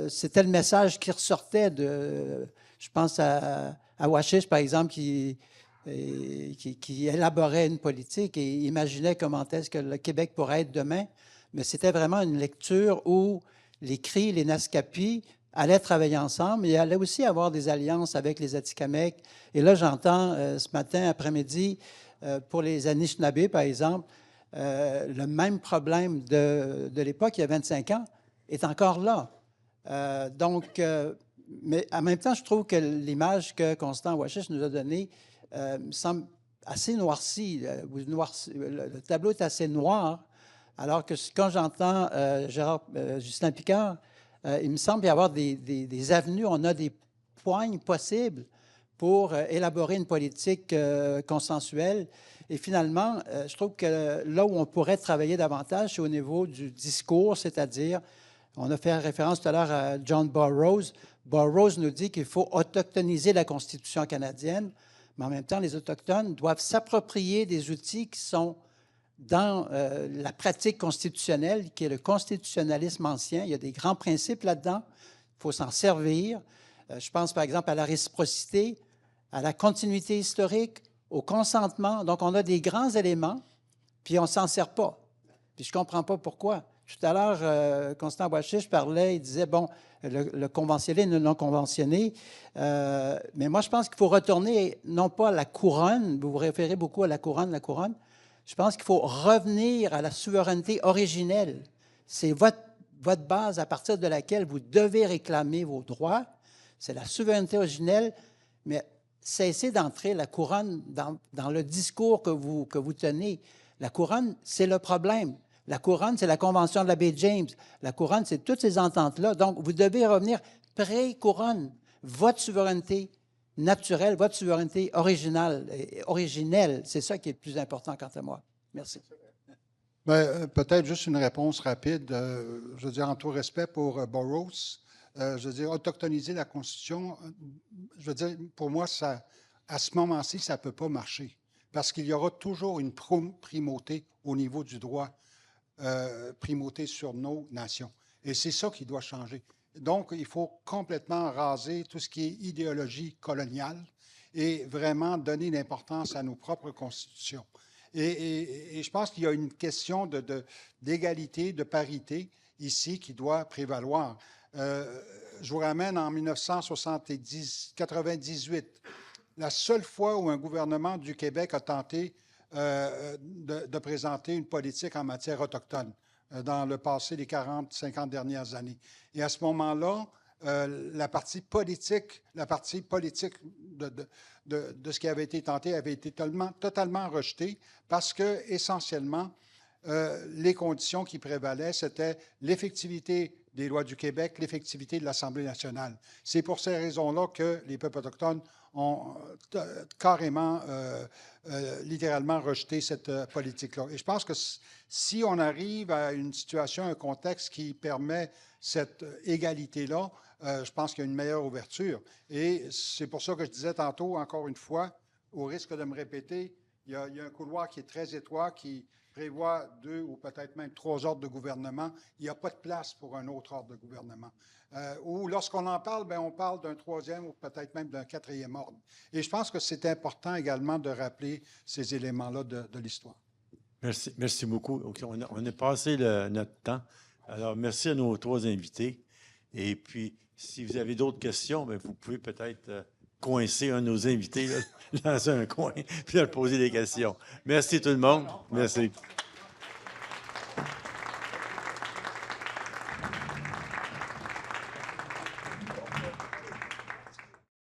c'était le message qui ressortait de, je pense à Washish, par exemple, qui élaborait une politique et imaginait comment est-ce que le Québec pourrait être demain, mais c'était vraiment une lecture où les Cris, les Naskapi allaient travailler ensemble et allaient aussi avoir des alliances avec les Atikamekw. Et là, j'entends ce matin, après-midi, pour les Anishinaabe, par exemple, le même problème de l'époque, il y a 25 ans, est encore là. Mais en même temps, je trouve que l'image que Constant Washish nous a donnée me semble assez noircie. Le tableau est assez noir, alors que quand j'entends Justin Picard, il me semble y avoir des avenues, on a des poignes possibles pour élaborer une politique consensuelle. Et finalement, je trouve que là où on pourrait travailler davantage, c'est au niveau du discours, c'est-à-dire, on a fait référence tout à l'heure à John Burroughs. Burroughs nous dit qu'il faut autochtoniser la Constitution canadienne, mais en même temps, les Autochtones doivent s'approprier des outils qui sont dans la pratique constitutionnelle, qui est le constitutionnalisme ancien. Il y a des grands principes là-dedans. Il faut s'en servir. Je pense, par exemple, à la réciprocité, à la continuité historique, au consentement. Donc, on a des grands éléments, puis on ne s'en sert pas. Puis je ne comprends pas pourquoi. Tout à l'heure, Constant Boischiche parlait, il disait, bon, le conventionné et le non-conventionné. Mais moi, je pense qu'il faut retourner, non pas à la couronne, vous vous référez beaucoup à la couronne. Je pense qu'il faut revenir à la souveraineté originelle. C'est votre base à partir de laquelle vous devez réclamer vos droits. C'est la souveraineté originelle, mais cessez d'entrer la couronne dans le discours que vous tenez. La couronne, c'est le problème. La couronne, c'est la Convention de la baie James. La couronne, c'est toutes ces ententes-là. Donc, vous devez revenir pré-couronne. Votre souveraineté naturelle, votre souveraineté originelle, c'est ça qui est le plus important quant à moi. Merci. Peut-être juste une réponse rapide. Je veux dire, en tout respect pour Burroughs, je veux dire, autochtoniser la Constitution, je veux dire, pour moi, ça, à ce moment-ci, ça ne peut pas marcher. Parce qu'il y aura toujours une primauté au niveau du droit, primauté sur nos nations. Et c'est ça qui doit changer. Donc, il faut complètement raser tout ce qui est idéologie coloniale et vraiment donner l'importance à nos propres constitutions. Et je pense qu'il y a une question d'égalité, de parité ici qui doit prévaloir. Je vous ramène en 1998, la seule fois où un gouvernement du Québec a tenté de présenter une politique en matière autochtone dans le passé des 40, 50 dernières années. Et à ce moment-là, la partie politique de ce qui avait été tenté avait été totalement rejetée parce que, essentiellement, les conditions qui prévalaient, c'était l'effectivité des lois du Québec, l'effectivité de l'Assemblée nationale. C'est pour ces raisons-là que les peuples autochtones ont carrément, littéralement rejeté cette politique-là. Et je pense que si on arrive à une situation, un contexte qui permet cette égalité-là, je pense qu'il y a une meilleure ouverture. Et c'est pour ça que je disais tantôt, encore une fois, au risque de me répéter, il y a un couloir qui est très étroit, qui prévoit 2 ou peut-être même 3 ordres de gouvernement. Il n'y a pas de place pour un autre ordre de gouvernement. Ou lorsqu'on en parle, bien, on parle d'un 3e ou peut-être même d'un 4e ordre. Et je pense que c'est important également de rappeler ces éléments-là de l'histoire. Merci beaucoup. Okay, on a passé notre temps. Alors, merci à nos 3 invités. Et puis, si vous avez d'autres questions, bien, vous pouvez peut-être coincer un de nos invités là, dans un coin puis leur poser des questions. Merci tout le monde. Merci.